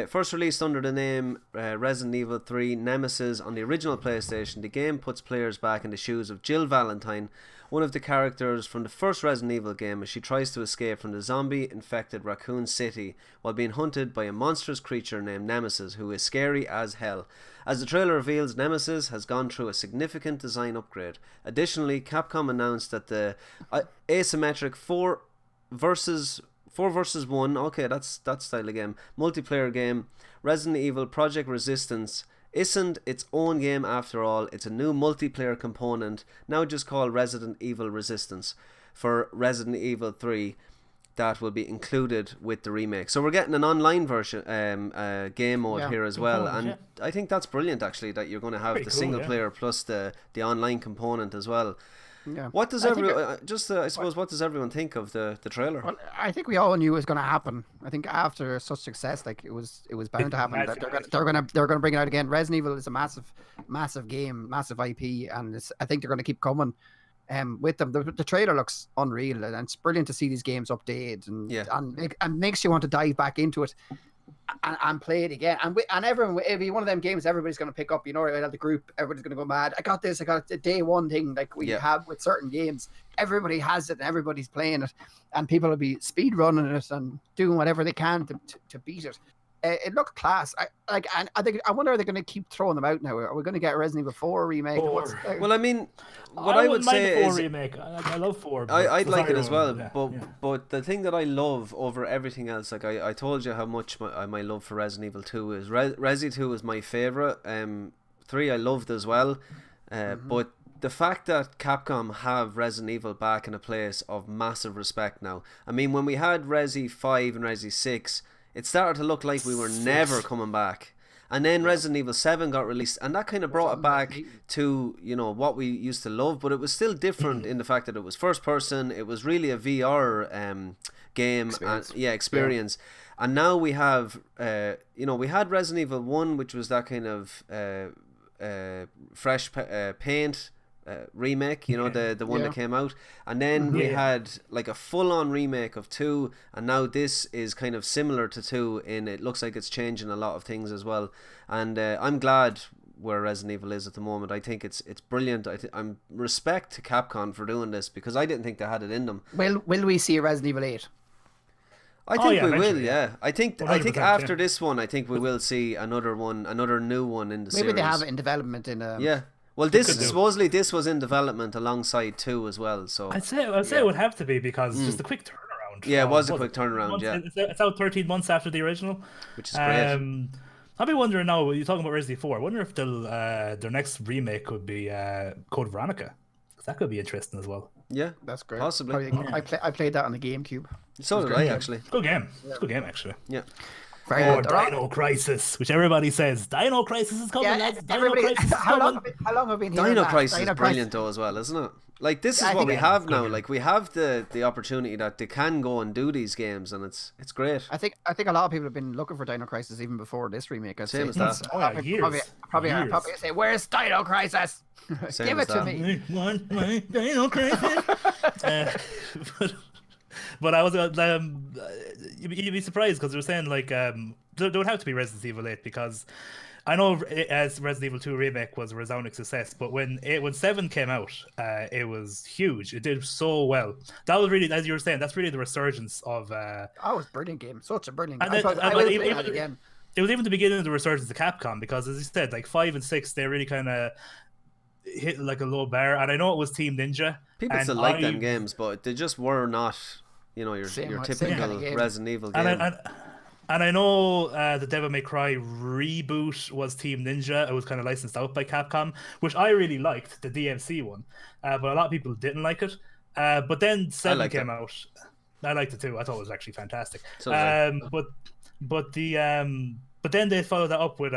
First released under the name Resident Evil 3 Nemesis on the original PlayStation, the game puts players back in the shoes of Jill Valentine, one of the characters from the first Resident Evil game, as she tries to escape from the zombie-infected Raccoon City while being hunted by a monstrous creature named Nemesis, who is scary as hell. As the trailer reveals, Nemesis has gone through a significant design upgrade. Additionally, Capcom announced that the asymmetric 4 versus 1, okay, that's style of game, multiplayer game, Resident Evil Project Resistance isn't its own game after all. It's a new multiplayer component, now just called Resident Evil Resistance, for Resident Evil 3, that will be included with the remake. So we're getting an online version, game mode here as well, and I think that's brilliant actually, that you're going to have the single player plus the online component as well. Yeah. What does everyone I suppose what does everyone think of the trailer? Well, I think we all knew it was going to happen. I think after such success, like it was bound to happen. They're gonna bring it out again. Resident Evil is a massive game, massive IP, and I think they're going to keep coming. With them, the trailer looks unreal, and it's brilliant to see these games updated and makes you want to dive back into it and play it again. And everyone, it'll be one of them games everybody's going to pick up. You know, the group, everybody's going to go mad. I got the day one thing like we have with certain games. Everybody has it and everybody's playing it, and people will be speed running it and doing whatever they can to beat it. It looked class. I wonder, are they going to keep throwing them out now? Are we going to get a Resident Evil 4 remake? Well, I mean, what I would say is remake. I love 4. I'd like it as well, but the thing that I love over everything else, like I told you how much my love for Resident Evil 2 is. Resi 2 is my favourite. 3 I loved as well, but the fact that Capcom have Resident Evil back in a place of massive respect now. I mean, when we had Resi 5 and Resi 6, it started to look like we were never coming back. And then Resident Evil 7 got released, and that kind of brought it back to, you know, what we used to love, but it was still different in the fact that it was first person. It was really a VR game experience. And now we have we had Resident Evil 1, which was that kind of fresh paint remake, you know, the one that came out, and then we had like a full-on remake of 2, and now this is kind of similar to 2 in it looks like it's changing a lot of things as well, and I'm glad where Resident Evil is at the moment. I think it's brilliant. I'm respect to Capcom for doing this, because I didn't think they had it in them. Will we see a Resident Evil 8? I think we will, I think after this one, I think we will see another new one in the series. Maybe they have it in development in Well, supposedly this was in development alongside 2 as well. So I'd say it would have to be, because just a quick turnaround. Yeah, it was a quick turnaround. It's out 13 months after the original, which is great. I'll be wondering now. You're talking about Resident Evil 4. I wonder if their next remake could be Code Veronica. That could be interesting as well. Yeah, that's great. Possibly. I played that on the GameCube. So did I actually. Good game. It's a good game actually. Yeah. Dino Crisis, which everybody says Dino Crisis is coming. Lads. Dino Crisis is coming. How long have we been hearing Dino that? Crisis is brilliant though as well, isn't it? Like this is what we have now. Like we have the opportunity that they can go and do these games, and it's great. I think a lot of people have been looking for Dino Crisis even before this remake. Same as that. Probably say, "Where's Dino Crisis? Give it to me." Dino Crisis. But I was you'd be surprised, because they were saying like there would have to be Resident Evil 8, because I know as Resident Evil 2 remake was a resounding success, but when 7 came out, it was huge. It did so well. That was really, as you were saying, that's really the resurgence of. It was a brilliant game, such a brilliant game. It was even the beginning of the resurgence of Capcom, because as you said, like 5 and 6, they really kind of hit like a low bar, and I know it was Team Ninja. People still like them games, but they just were not, you know, your typical Resident Evil game. And I know the Devil May Cry reboot was Team Ninja. It was kind of licensed out by Capcom, which I really liked, the DMC one, but a lot of people didn't like it. But then 7 came out. I liked it too. I thought it was actually fantastic. But then they followed that up with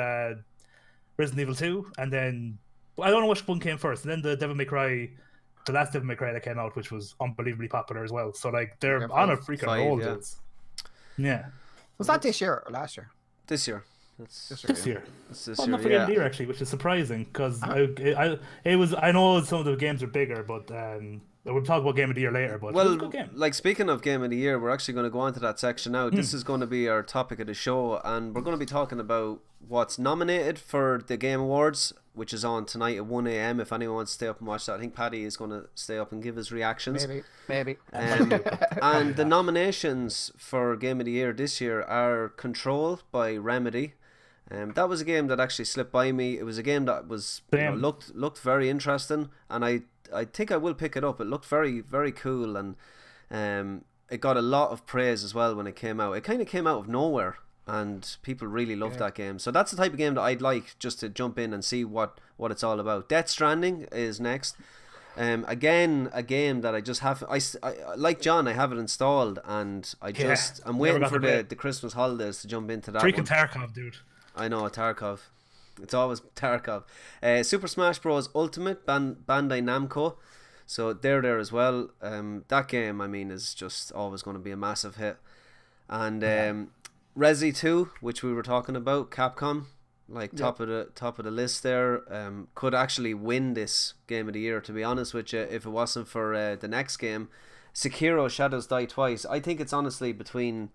Resident Evil 2, and then I don't know which one came first. And then the Devil May Cry, the last Devil May Cry that came out, which was unbelievably popular as well. So like they're on a freaking roll, dudes. Yeah. Was that this year or last year? This year. This year. It's this Well, year, not for Game of the yeah. Year actually, which is surprising because it was. I know some of the games are bigger, but we'll talk about Game of the Year later. But it was a good game. Like speaking of Game of the Year, we're actually going to go on to that section now. This is going to be our topic of the show, and we're going to be talking about what's nominated for the Game Awards, which is on tonight at 1 a.m. If anyone wants to stay up and watch that, I think Paddy is going to stay up and give his reactions. Maybe. And the nominations for Game of the Year this year are Control by Remedy. That was a game that actually slipped by me. It was a game that was looked very interesting, and I think I will pick it up. It looked very, very cool, and it got a lot of praise as well when it came out. It kind of came out of nowhere, and people really loved that game. So that's the type of game that I'd like just to jump in and see what it's all about. Death Stranding is next. Again, a game that I just have. I like John. I have it installed, and I'm waiting for the Christmas holidays to jump into that. Freaking Tarkov, dude. I know, Tarkov. It's always Tarkov. Super Smash Bros. Ultimate, Bandai Namco. So they're there as well. That game, I mean, is just always going to be a massive hit. And Resi 2, which we were talking about, Capcom, top of the list there. Could actually win this Game of the Year, to be honest with you, if it wasn't for the next game, Sekiro: Shadows Die Twice. I think it's honestly between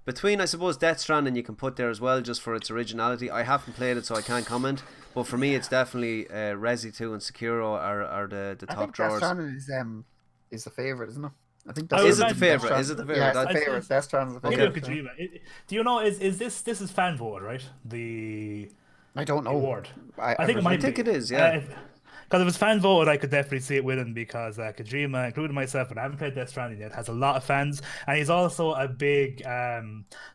I suppose Death Stranding you can put there as well, just for its originality. I haven't played it, so I can't comment. But for me, it's definitely Resi 2 and Sekiro are the top drawers. Death Stranding is the favorite, isn't it? I think is it the favorite? Is it the favorite? Yeah, it's the favorite. Death Stranding is the favorite. Okay. Do you know? Is this is fan voted, right? I don't know. Award. I think it is. Yeah. Because if it's fan voted, I could definitely see it winning because Kojima, including myself, and I haven't played Death Stranding yet, has a lot of fans, and he's also a big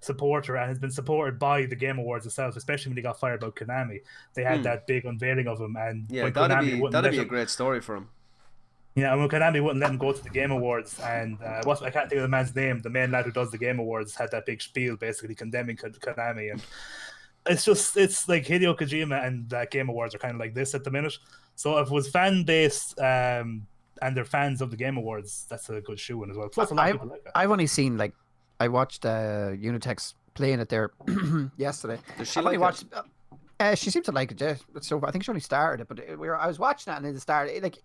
supporter and has been supported by the Game Awards itself, especially when he got fired by Konami. They had that big unveiling of him, and that'd be a great story for him. Yeah, and when Konami wouldn't let him go to the Game Awards, and I can't think of the man's name, the main lad who does the Game Awards had that big spiel basically condemning Konami, and it's like Hideo Kojima and that Game Awards are kind of like this at the minute. So if it was fan based and they're fans of the Game Awards, that's a good shoe in as well. Plus a lot of people like that. I've only seen I watched Unitex playing it there yesterday. Does she like it? She seemed to like it. Yeah. So I think she only started it, but I was watching it and it started.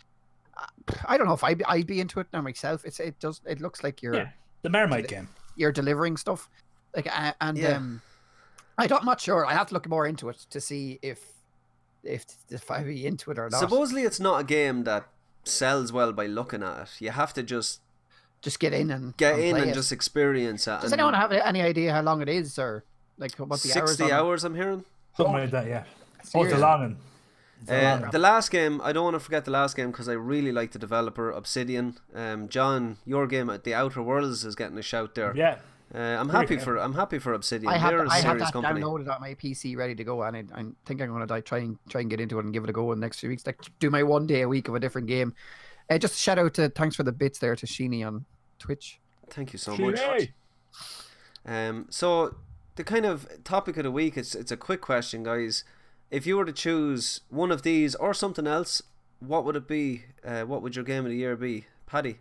I don't know if I'd be into it now myself. It looks like you're the Marmite game. You're delivering stuff, I'm not sure. I have to look more into it to see if I'd be into it or not. Supposedly, it's not a game that sells well by looking at it. You have to just get in and just experience it. Does anyone have any idea how long it is, or like what the 60 hours? I'm hearing something like that. Yeah. Oh, it's a long one. The last game, I don't want to forget the last game because I really like the developer Obsidian. John, your game at The Outer Worlds is getting a shout there. Yeah. I'm happy for Obsidian. I have that company. Downloaded on my PC ready to go, and I think I'm going to try and get into it and give it a go in the next few weeks. Like do my 1 day a week of a different game. Just a shout out to thanks for the bits there to Sheeny on Twitch. Thank you so much. So the kind of topic of the week, it's a quick question, guys. If you were to choose one of these or something else, what would it be? What would your Game of the Year be, Paddy?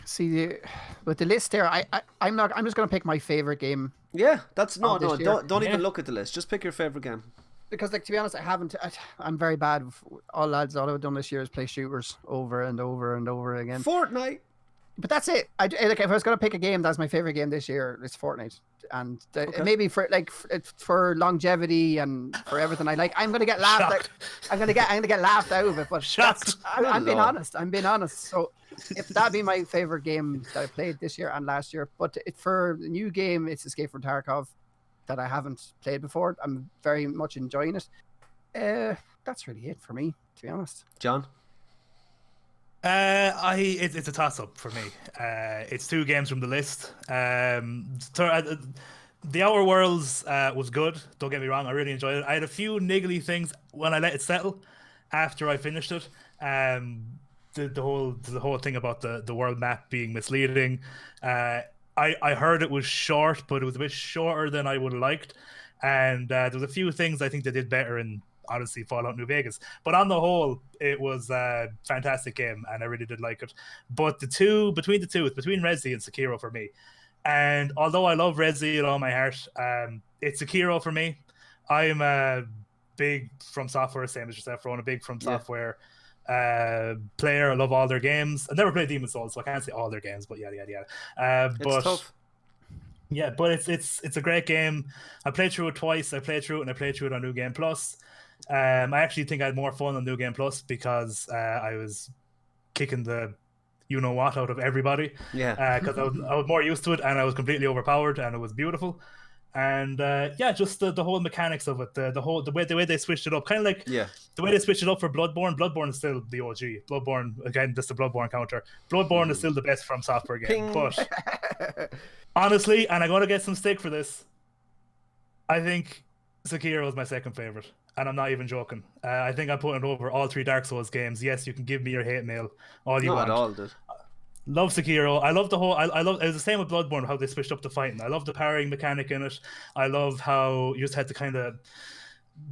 See, with the list there, I'm just going to pick my favorite game. Yeah, that's don't even look at the list. Just pick your favorite game. Because, to be honest, I'm very bad. All I've done this year is play shooters over and over and over again. Fortnite. But that's it. If I was going to pick a game, that's my favorite game this year. It's Fortnite, and maybe for longevity and for everything I like, I'm going to get laughed out. I'm going to get laughed out of it. But I'm being honest. So if that'd be my favorite game that I played this year and last year, but for the new game, it's Escape from Tarkov that I haven't played before. I'm very much enjoying it. That's really it for me, to be honest. John. It's a toss up for me. It's two games from the list. The Outer Worlds was good. Don't get me wrong, I really enjoyed it. I had a few niggly things when I let it settle after I finished it. The whole thing about the world map being misleading. I heard it was short, but it was a bit shorter than I would have liked. And there was a few things I think they did better in honestly Fallout New Vegas, but on the whole it was a fantastic game and I really did like it. But it's between Resi and Sekiro for me, and although I love Resi with all my heart, it's Sekiro for me. I'm a big From Software, same as yourself, Ron, a big From Software player. I love all their games. I never played Demon's Souls, so I can't say all their games, but yada yada yada. It's tough. Yeah, but it's a great game. I played through it twice. I played through it and I played through it on New Game Plus. I actually think I had more fun on New Game Plus because I was kicking the you-know-what out of everybody. Yeah. Because I was more used to it and I was completely overpowered and it was beautiful. And just the whole mechanics of it, the way they switched it up, kind of like the way they switched it up for Bloodborne. Bloodborne is still the OG. Bloodborne, again, just the Bloodborne counter. Bloodborne is still the best From Software game. Ping. But honestly, and I'm going to get some stick for this, I think Sekiro is my second favorite. And I'm not even joking. I think I'm putting it over all 3 Dark Souls games. Yes, you can give me your hate mail all you want. Not at all, dude. Love Sekiro. I love the whole. I love. It was the same with Bloodborne. How they switched up the fighting. I love the parrying mechanic in it. I love how you just had to kind of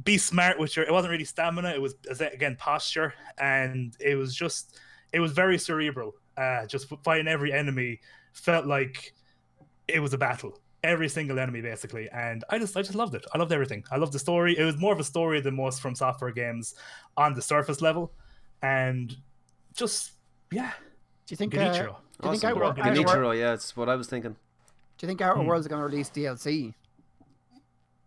be smart with your. It wasn't really stamina. It was again posture, and it was very cerebral. Just fighting every enemy felt like it was a battle. Every single enemy basically, and I just loved it. I loved everything. I loved the story. It was more of a story than most From Software games on the surface level, and just Do you think Genichiro, yeah, it's what I was thinking. Do you think Outer Worlds are going to release DLC?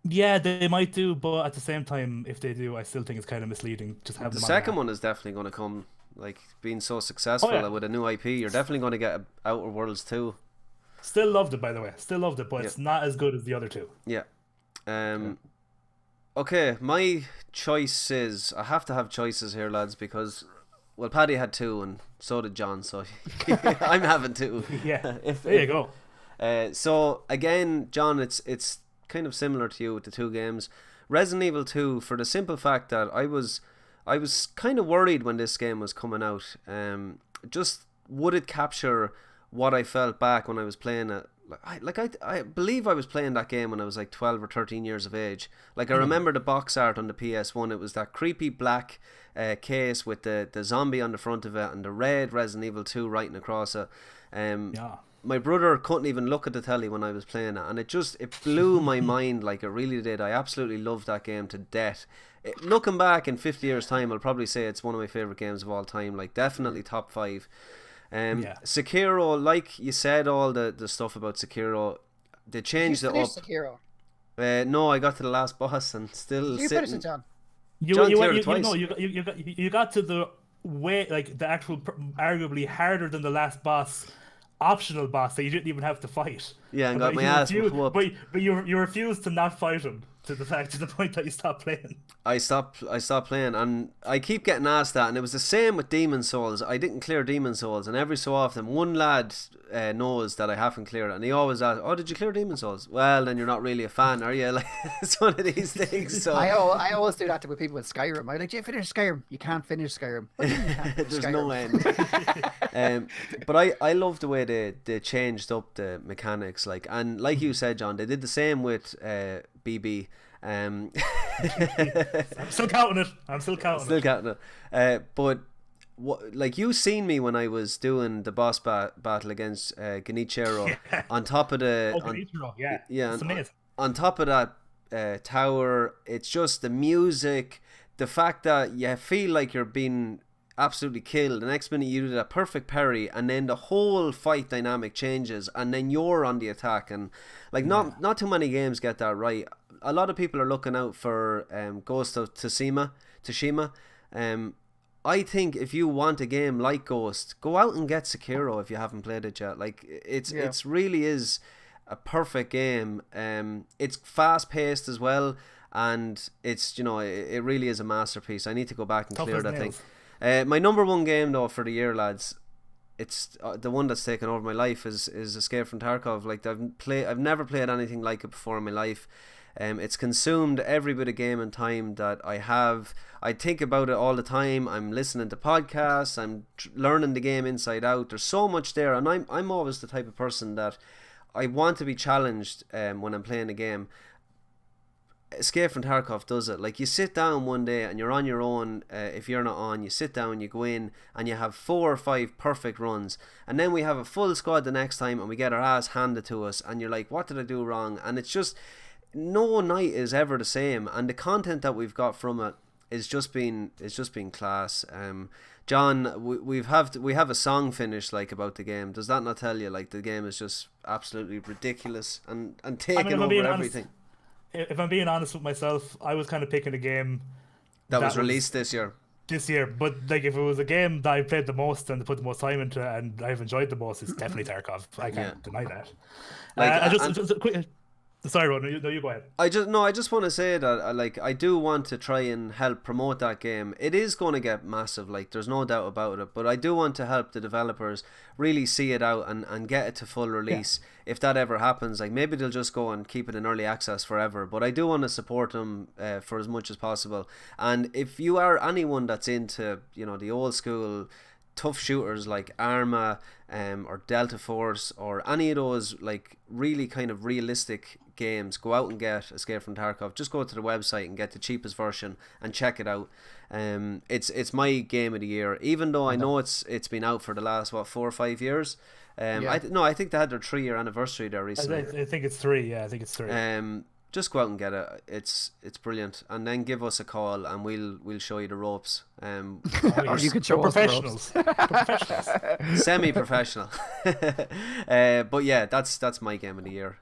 Yeah, they might do, but at the same time, if they do, I still think it's kind of misleading. Just have the them on second one is definitely going to come. Like being so successful with a new IP, you're definitely going to get Outer Worlds 2. Still loved it, by the way. Still loved it, but it's not as good as the other two. Yeah. Okay, my choice is I have to have choices here, lads, because Paddy had 2 and so did John, so I'm having 2. Yeah. There you go. So again, John, it's kind of similar to you with the 2 games. Resident Evil 2, for the simple fact that I was kind of worried when this game was coming out. Just would it capture what I felt back when I was playing it? I believe I was playing that game when I was like 12 or 13 years of age. Like I remember the box art on the PS1. It was that creepy black case with the zombie on the front of it and the red Resident Evil 2 writing across it. My brother couldn't even look at the telly when I was playing it, and it blew my mind. Like it really did. I absolutely loved that game to death. Looking back in 50 years time, I'll probably say it's one of my favorite games of all time. Like definitely top 5. Sekiro, like you said, all the stuff about Sekiro, they changed it up. Sekiro? No, I got to the last boss and still you sitting. Finish it, John? You got to the way, like the actual arguably harder than the last boss, optional boss that you didn't even have to fight. Yeah, and got my ass whooped. But you refused to not fight him to the point that you stopped playing. I stopped playing, and I keep getting asked that, and it was the same with Demon's Souls. I didn't clear Demon's Souls, and every so often one lad knows that I haven't cleared it, and he always asks, "Oh, did you clear Demon's Souls?" Well, then you're not really a fan, are you? Like it's one of these things. So I always do that with people with Skyrim. I'm like, "Do you finish Skyrim?" You can't finish Skyrim. There's no end. But I love the way they changed up the mechanics, and like you said, John, they did the same with BB. I'm still counting it. But like you seen me when I was doing the boss battle against Genichiro on top of the it's amazing. On top of that tower, it's just the music, the fact that you feel like you're being absolutely killed. The next minute you do that perfect parry, and then the whole fight dynamic changes, and then you're on the attack. And like not too many games get that right. A lot of people are looking out for Ghost of Tsushima. I think if you want a game like Ghost, go out and get Sekiro if you haven't played it yet. Like it's really is a perfect game. It's fast paced as well, and it's it really is a masterpiece. I need to go back and clear that thing. My number 1 game though for the year, lads, it's the one that's taken over my life is Escape from Tarkov. Like I've never played anything like it before in my life. It's consumed every bit of game and time that I have. I think about it all the time. I'm listening to podcasts. I'm learning the game inside out. There's so much there, and I'm always the type of person that I want to be challenged when I'm playing a game. Escape from Tarkov does it. Like you sit down one day and you're on your own. If you're not on, you sit down, you go in, and you have 4 or 5 perfect runs, and then we have a full squad the next time, and we get our ass handed to us, and you're like, what did I do wrong? And it's just no night is ever the same, and the content that we've got from it is just been class. John, we have a song finished like about the game. Does that not tell you like the game is just absolutely ridiculous and taking over everything? If I'm being honest with myself, I was kind of picking a game that was released this year. But like if it was a game that I played the most and put the most time into and I've enjoyed the most, it's definitely Tarkov. I can't deny that. Just quick. Sorry, Ron. You go ahead. I just want to say that like I do want to try and help promote that game. It is going to get massive, like there's no doubt about it. But I do want to help the developers really see it out and get it to full release. Yeah. If that ever happens, like maybe they'll just go and keep it in early access forever. But I do want to support them for as much as possible. And if you are anyone that's into the old school tough shooters like Arma or Delta Force or any of those like really kind of realistic games, go out and get Escape from Tarkov. Just go to the website and get the cheapest version and check it out. It's my game of the year, even though I know it's been out for the last 4 or 5 years. I think they had their 3-year anniversary there recently. I think it's 3. Yeah, I think it's 3. Just go out and get it. It's brilliant, and then give us a call and we'll show you the ropes. Or you could show us professionals. Semi-professional. But yeah, that's my game of the year.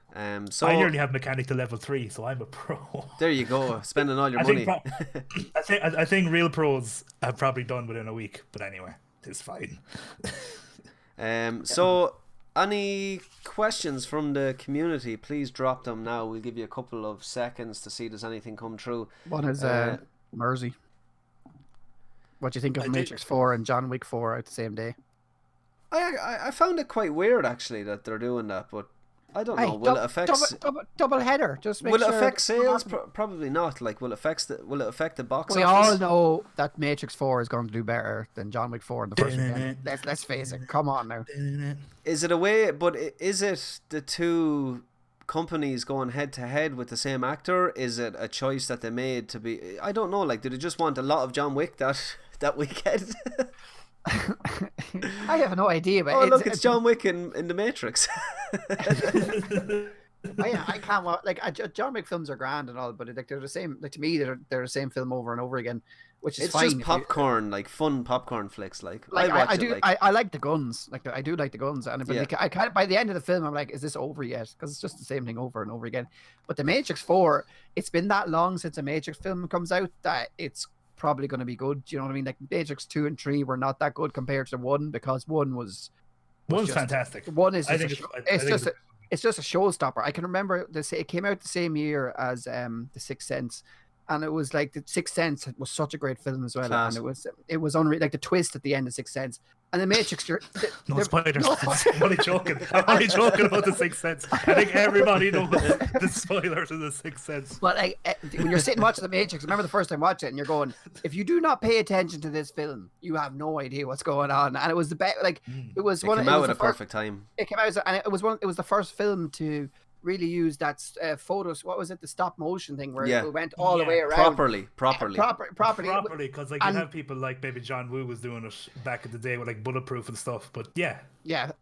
So I nearly have mechanic to level 3, so I'm a pro. There you go, spending all your money. I think real pros have probably done within a week, but anyway, it's fine. So any questions from the community, please drop them now. We'll give you a couple of seconds to see if there's anything come through. One is Mersey. What do you think of Matrix 4 and John Wick 4 out the same day? I found it quite weird actually that they're doing that, but I don't know. Will it affect double header? Just make will sure it affect sales? Probably not. Like, will it affect the box office? We all know that Matrix 4 is going to do better than John Wick 4 in the first weekend. Let's face it. Come on now. Is it a way? But is it the two companies going head to head with the same actor? Is it a choice that they made to be? I don't know. Like, did they just want a lot of John Wick that weekend? I have no idea. But look, it's John Wick in the Matrix. I can't like John Wick films are grand and all, but like they're the same. Like to me, they're the same film over and over again, which is fine. It's just popcorn, like fun popcorn flicks. Like I like the guns. Like I do like the guns, and I kind of by the end of the film, I'm like, is this over yet? Because it's just the same thing over and over again. But the Matrix 4, it's been that long since a Matrix film comes out that it's probably going to be good. Do you know what I mean? Like Matrix 2 and 3 were not that good compared to 1 because 1 was just fantastic. 1 is it's just a showstopper. I can remember it came out the same year as The Sixth Sense, and it was like The Sixth Sense was such a great film as well. Class. And it was unreal, like the twist at the end of Sixth Sense and the Matrix. No spoilers. I'm only joking. I'm only joking about The Sixth Sense. I think everybody knows the spoilers of The Sixth Sense. But like when you're sitting watching The Matrix, remember the first time watching it, and you're going, if you do not pay attention to this film, you have no idea what's going on. And it was the best. Like it was one. It came out at a perfect time. It came out, and it was the first film to really use that photos. What was it? The stop motion thing where it went all the way around properly, properly. Because like you have people like maybe John Woo was doing it back in the day with like bulletproof and stuff. But yeah,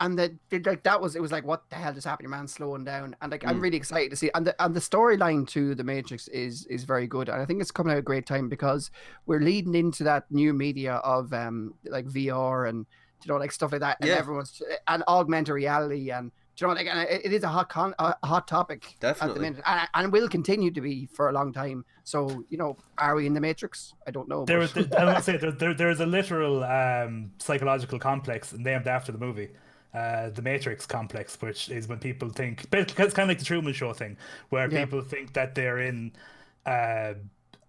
and it was like, what the hell just happened? Your man slowing down, and like I'm really excited to see. And the storyline to the Matrix is very good, and I think it's coming at a great time because we're leading into that new media of like VR and like stuff like that, and everyone's and augmented reality and. Do you know, like, and it is a hot topic definitely at the minute, and will continue to be for a long time. So, are we in the Matrix? I don't know. I want to say there's a literal psychological complex named after the movie, the Matrix complex, which is when people think, it's kind of like the Truman Show thing, where people think that they're in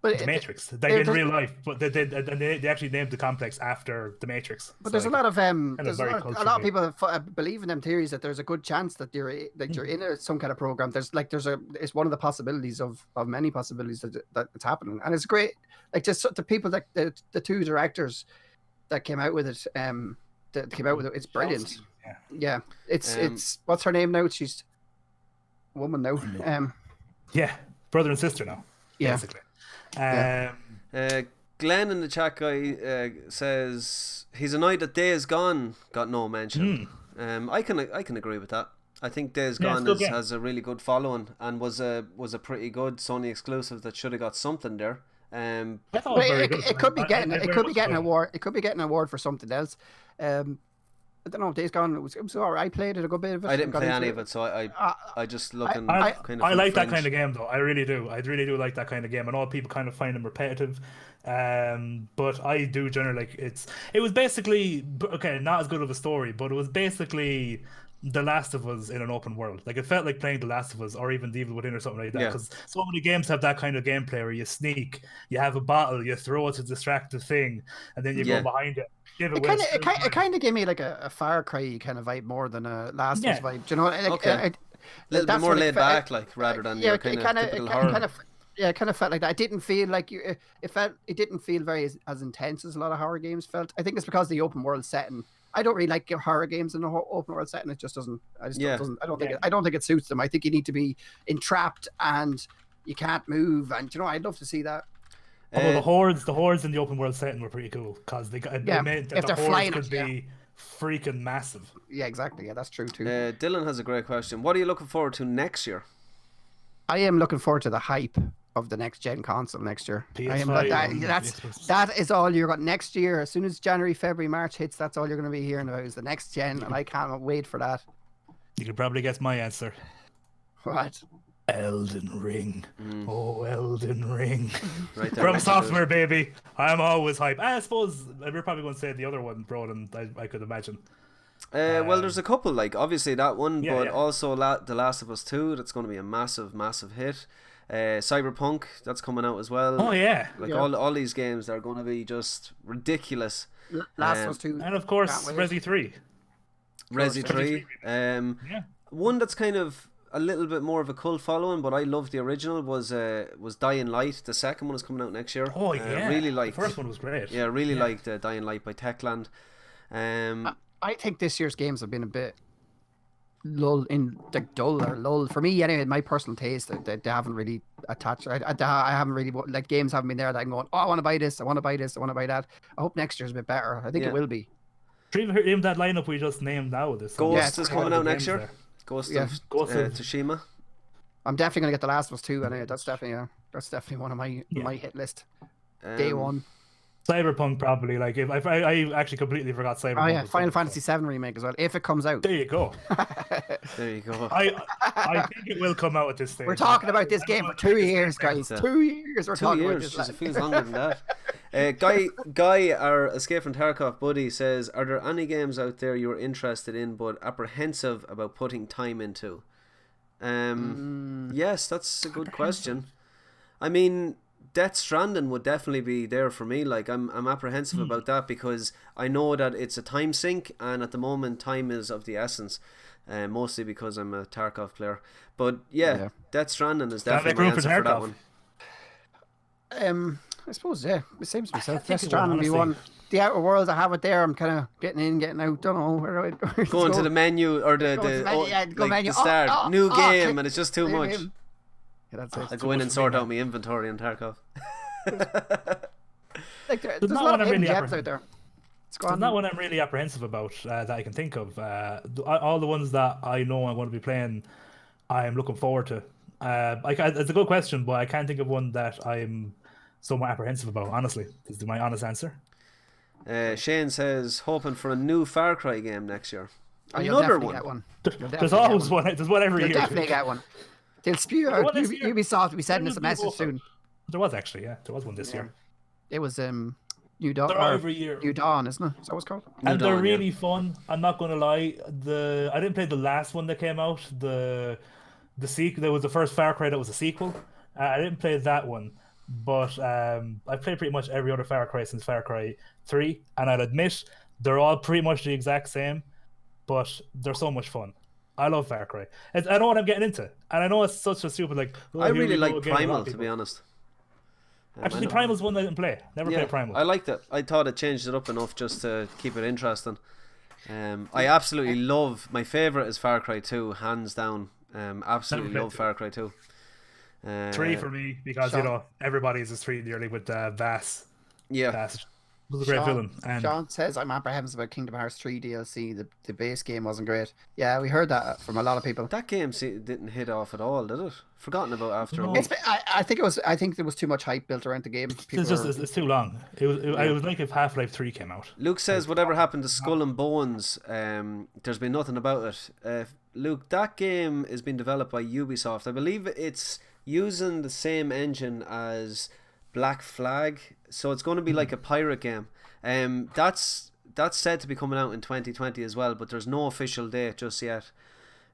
the Matrix, like in real life, but they actually named the complex after the Matrix. But there's a lot of a lot of people believe in them theories that there's a good chance that you're in some kind of program. It's one of the possibilities of many possibilities that it's happening, and it's great. Like just the people that the two directors that came out with it, it's brilliant. Yeah, it's what's her name now? She's a woman now. Brother and sister now. Yeah. Basically. Glenn in the chat guy says he's annoyed that Days Gone got no mention. I can agree with that. I think Days Yeah, it's Gone a good game. has a really good following and was a pretty good Sony exclusive that should have got something there. I thought it was But very it, good. it could be getting I it very could be much getting an enjoyed it. award. It could be getting an award for something else. I don't know. Days Gone. It was all right. I played it a good bit of it. I didn't got play into any of it, so I just looking I kind of. I from like that fringe. kind of game though. I really do. I really do like that kind of game. I know people kind of find them repetitive, but I do generally like it was basically okay, not as good of a story, but it was basically The Last of Us in an open world. Like it felt like playing The Last of Us or even The Evil Within or something like that. Yeah. Because so many games have that kind of gameplay where you sneak, you have a bottle, you throw it to distract the thing, and then you Yeah. go behind it. Give It away kind of stuff. it kind of gave me like a Far Cry kind of vibe more than a Last of Us Yeah. vibe. Do you know? Like, Okay. A little bit that's more what it laid fe- back, like rather than your kind of typical horror. It kind of felt like that. It didn't feel like you. It didn't feel very as intense as a lot of horror games felt. I think it's because of the open world setting. I don't really like horror games in the open world setting. It just doesn't. Yeah. I don't think it suits them. I think you need to be entrapped and you can't move. And I'd love to see that. Although the hordes in the open world setting were pretty cool because they meant that if the they're hordes flying, could be freaking massive. Yeah, exactly. Yeah, that's true too. Dylan has a great question. What are you looking forward to next year? I am looking forward to the hype of the next gen console next year. I am PS5 that is all you're got next year. As soon as January, February, March hits, that's all you're going to be hearing about is the next gen, and I can't wait for that. You could probably guess my answer. What? Elden Ring. Oh, Elden Ring. Right there, From right software, baby. I'm always hype. I suppose we're probably going to say the other one, bro, than I could imagine. Well, there's a couple, like obviously that one, Yeah, but yeah. also The Last of Us 2. That's going to be a massive, massive hit. Cyberpunk, that's coming out as well. Oh, yeah. Like Yeah. all these games are going to be just ridiculous. Last of Us 2. And of course, Can't wait. Resi 3. Resi 3. Yeah. One that's kind of a little bit more of a cult following, but I loved the original was Dying Light. The second one is coming out next year. Oh, yeah. Really liked. The first one was great. Yeah, really liked Dying Light by Techland. I think this year's games have been a bit lull for me anyway. My personal taste, they haven't really attached. I haven't really like games haven't been there that I'm going, oh, I want to buy this, I want to buy this, I want to buy that. I hope next year's a bit better. I think Yeah. it will be. Even that lineup we just named now. Ghost is coming out next year. Ghost Yeah. of Ghost of- Tsushima. I'm definitely gonna get The Last of Us 2 anyway. That's definitely one of my hit list. Day one. Cyberpunk probably. Like if I actually completely forgot Cyberpunk. Oh yeah, was Final coming, Fantasy 7 remake as well. If it comes out. There you go. There you go. I think it will come out at this stage. We're talking about this game for 2 years, guys. 2 years. We're 2 talking about years. this. Jeez, it feels longer than that. Guy, our Escape from Tarkov buddy says, "Are there any games out there you are interested in but apprehensive about putting time into?" Yes, that's a good question. I mean, Death Stranding would definitely be there for me. Like I'm apprehensive about that because I know that it's a time sink, and at the moment time is of the essence. Mostly because I'm a Tarkov player. But yeah. Death Stranding is definitely my answer for that one. I suppose it seems to myself. think Death it would, Stranding be honestly. one. The Outer Worlds, I have it there. I'm kind of getting in, getting out. Don't know where to Going to the menu or the menu. start new game, and it's just too new much. game. Yeah, that's it. I go in and sort out my inventory in Tarkov. Like there's a not lot one of I'm hidden really gems out there. It's There's gone. not one I'm really apprehensive about that I can think of. All the ones that I know I'm going to be playing, I'm looking forward to. It's a good question, but I can't think of one that I'm somewhat apprehensive about. Honestly, is my honest answer. Shane says hoping for a new Far Cry game next year. Oh, you'll Another definitely one. get one. There's always one. There's one every You'll year. definitely get one. They'll spew There out. was this year. Ubisoft will be sending us a There was message Ubisoft. soon. There was actually, yeah, there was one this year. It was New Dawn. They're every year. New Dawn, isn't it? Is that what it's called? And they're really fun. I'm not gonna lie. I didn't play the last one that came out. The sequel. There was the first Far Cry that was a sequel. I didn't play that one, but I've played pretty much every other Far Cry since Far Cry 3, and I'll admit they're all pretty much the exact same, but they're so much fun. I love Far Cry. I know what I'm getting into, and I know it's such a stupid like. Oh, I here really we go like again with a lot Primal, of to be people. honest. Actually, Primal's one I didn't play. Never played Primal. I liked it. I thought it changed it up enough just to keep it interesting. I absolutely love. My favorite is Far Cry 2, hands down. Absolutely Never love played Far Cry 2. 3 for me because everybody's just treating nearly with Vass. Yeah. Vass. was a great villain. And John says, I'm apprehensive about Kingdom Hearts 3 DLC. The base game wasn't great. Yeah, we heard that from a lot of people. That game didn't hit off at all, did it? Forgotten about after a week. I think there was too much hype built around the game. It's too long. It was like if Half-Life 3 came out. Luke says, whatever happened to Skull and Bones, there's been nothing about it. Luke, that game is being developed by Ubisoft. I believe it's using the same engine as Black Flag, so it's going to be like a pirate game. That's said to be coming out in 2020 as well, but there's no official date just yet.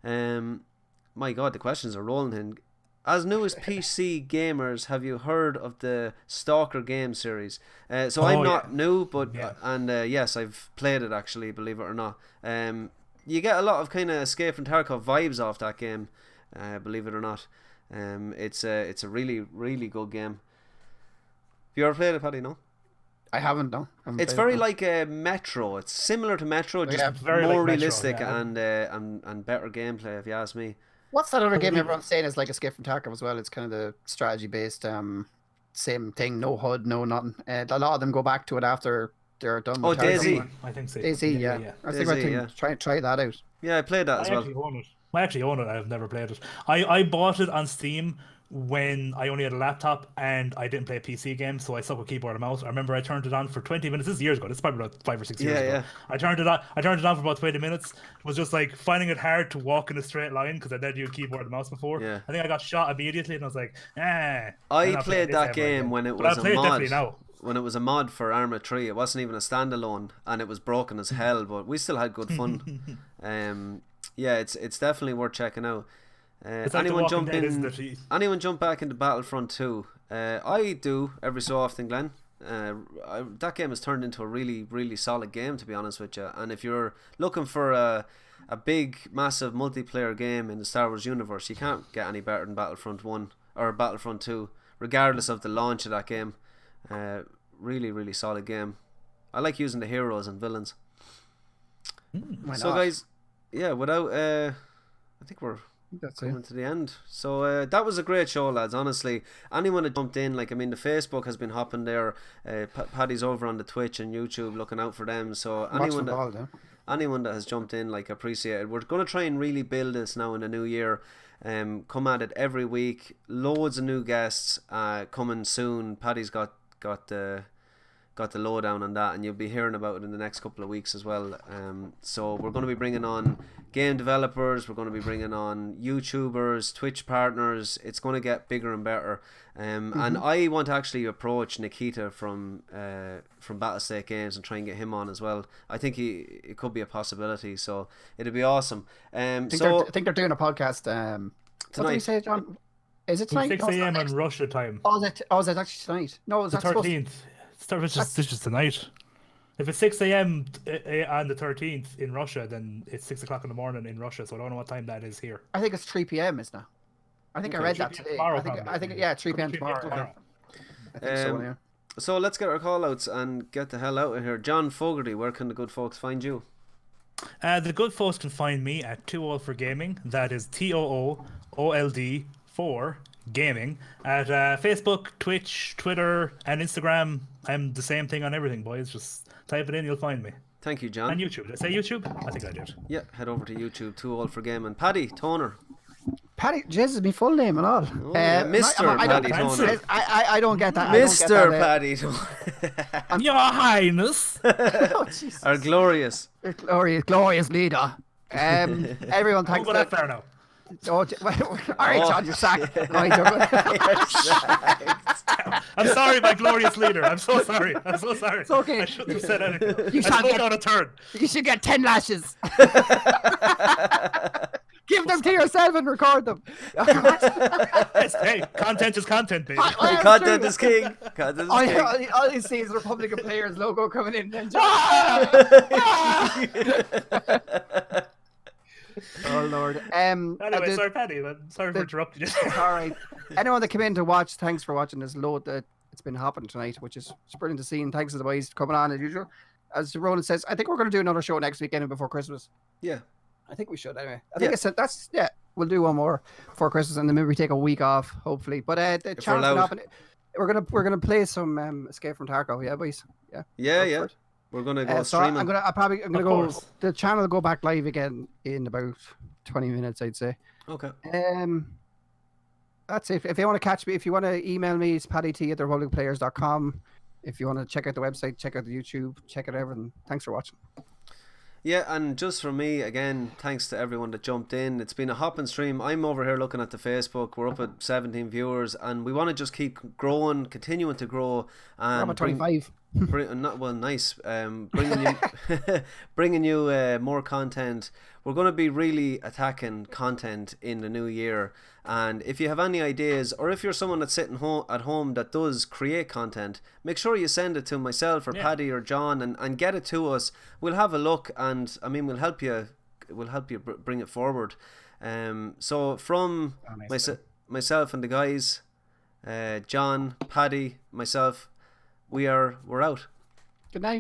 My God, the questions are rolling in. As new as PC gamers, have you heard of the Stalker game series? So I'm not new, but yes, I've played it actually, believe it or not. You get a lot of kind of Escape from Tarkov vibes off that game, believe it or not. It's a really, really good game. Have you ever played it, Paddy? No? I haven't, no. It's very like a Metro. It's similar to Metro, just more like realistic and better gameplay, if you ask me. What's that other game everyone's saying is like Escape from Tarkov as well? It's kind of the strategy-based, same thing, no HUD, no nothing. A lot of them go back to it after they're done with DayZ. I think so. DayZ, yeah. I think I can try that out. Yeah, I played that as well. I actually own it. I've never played it. I bought it on Steam when I only had a laptop and I didn't play a PC game, so I stuck with keyboard and mouse. I remember I turned it on for 20 minutes. This is years ago. This is probably about 5 or 6 years ago. Yeah. I turned it on for about 20 minutes. It was just like finding it hard to walk in a straight line because I'd never used keyboard and mouse before. Yeah. I think I got shot immediately and I was like, I played that game when it was a mod. When it was a mod for Arma 3, it wasn't even a standalone, and it was broken as hell, but we still had good fun. Yeah, it's definitely worth checking out. Anyone jump back into Battlefront 2? I do every so often, Glenn. That game has turned into a really, really solid game, to be honest with you. And if you're looking for a big, massive multiplayer game in the Star Wars universe, you can't get any better than Battlefront 1 or Battlefront 2, regardless of the launch of that game. Really, really solid game. I like using the heroes and villains. So guys, yeah, without I think we're coming to the end. So that was a great show, lads. Honestly, anyone that jumped in, the Facebook has been hopping there. Paddy's over on the Twitch and YouTube looking out for them. So anyone that has jumped in, appreciate it. We're going to try and really build this now in the new year. Come at it every week. Loads of new guests coming soon. Paddy's got the lowdown on that, and you'll be hearing about it in the next couple of weeks as well. So we're going to be bringing on game developers, we're going to be bringing on YouTubers, Twitch partners. It's going to get bigger and better. And I want to actually approach Nikita from Battlestate Games and try and get him on as well. I think it could be a possibility, so it'd be awesome. I think they're doing a podcast tonight. What did you say, John? Is it tonight? 6 a.m. on Russia time. Oh, is it actually tonight? No, it's the 13th. It's just tonight. If it's 6 a.m. on the 13th in Russia, then it's 6 o'clock in the morning in Russia. So I don't know what time that is here. I think it's 3 p.m. isn't it? I think I read that today. I think 3 p.m. tomorrow. tomorrow. I think so. Yeah. So let's get our call outs and get the hell out of here. John Fogarty, where can the good folks find you? The good folks can find me at Too Old for Gaming. That is TOOOLD for Gaming at Facebook, Twitch, Twitter, and Instagram. I'm the same thing on everything, boys. Just type it in, you'll find me. Thank you, John. And YouTube. Did I say YouTube? I think I did. Yeah, head over to YouTube, Too Old for Gaming. Paddy Toner. Paddy, Jesus is my full name and all. Mr. Paddy Toner. I don't get that. Mr. Paddy Toner. Your Highness. Our glorious leader. Everyone thanks. Don't go that far now. All right, John, you're sacked. I'm sorry, my glorious leader. I'm so sorry. It's okay. I shouldn't have said anything. You should get on a turn. You should get 10 lashes. Give them to yourself and record them. Hey, content is content, baby. Content is king. All you see is Republican players logo coming in. And oh Lord. Anyway, sorry, Paddy. Sorry for interrupting you. All right. Anyone that came in to watch, thanks for watching this load that it's been happening tonight, which is brilliant to see. And thanks to the boys for coming on as usual. As Ronan says, I think we're going to do another show next weekend before Christmas. Yeah. I think we should anyway. I think we'll do one more for Christmas and then maybe take a week off, hopefully. But the channel's been happening. We're gonna play some Escape from Tarkov, yeah, boys. Yeah. Yeah. We're gonna go So streaming. I'm gonna Of go. course. The channel will go back live again in about 20 minutes, I'd say. Okay. That's it. If you want to catch me, if you want to email me, it's paddyt@theroleplayers.com. If you want to check out the website, check out the YouTube, check out everything. Thanks for watching. Yeah, and just from me, again, thanks to everyone that jumped in. It's been a hopping stream. I'm over here looking at the Facebook. We're up at 17 viewers, and we want to just keep growing, continuing to grow. And I'm at 25. Nice. Bringing you more content. We're going to be really attacking content in the new year. And if you have any ideas, or if you're someone that's sitting at home that does create content, make sure you send it to myself or Paddy or John, and get it to us. We'll have a look, and I mean, we'll help you bring it forward. So from myself and the guys, John, Paddy, myself, we're out. Good night.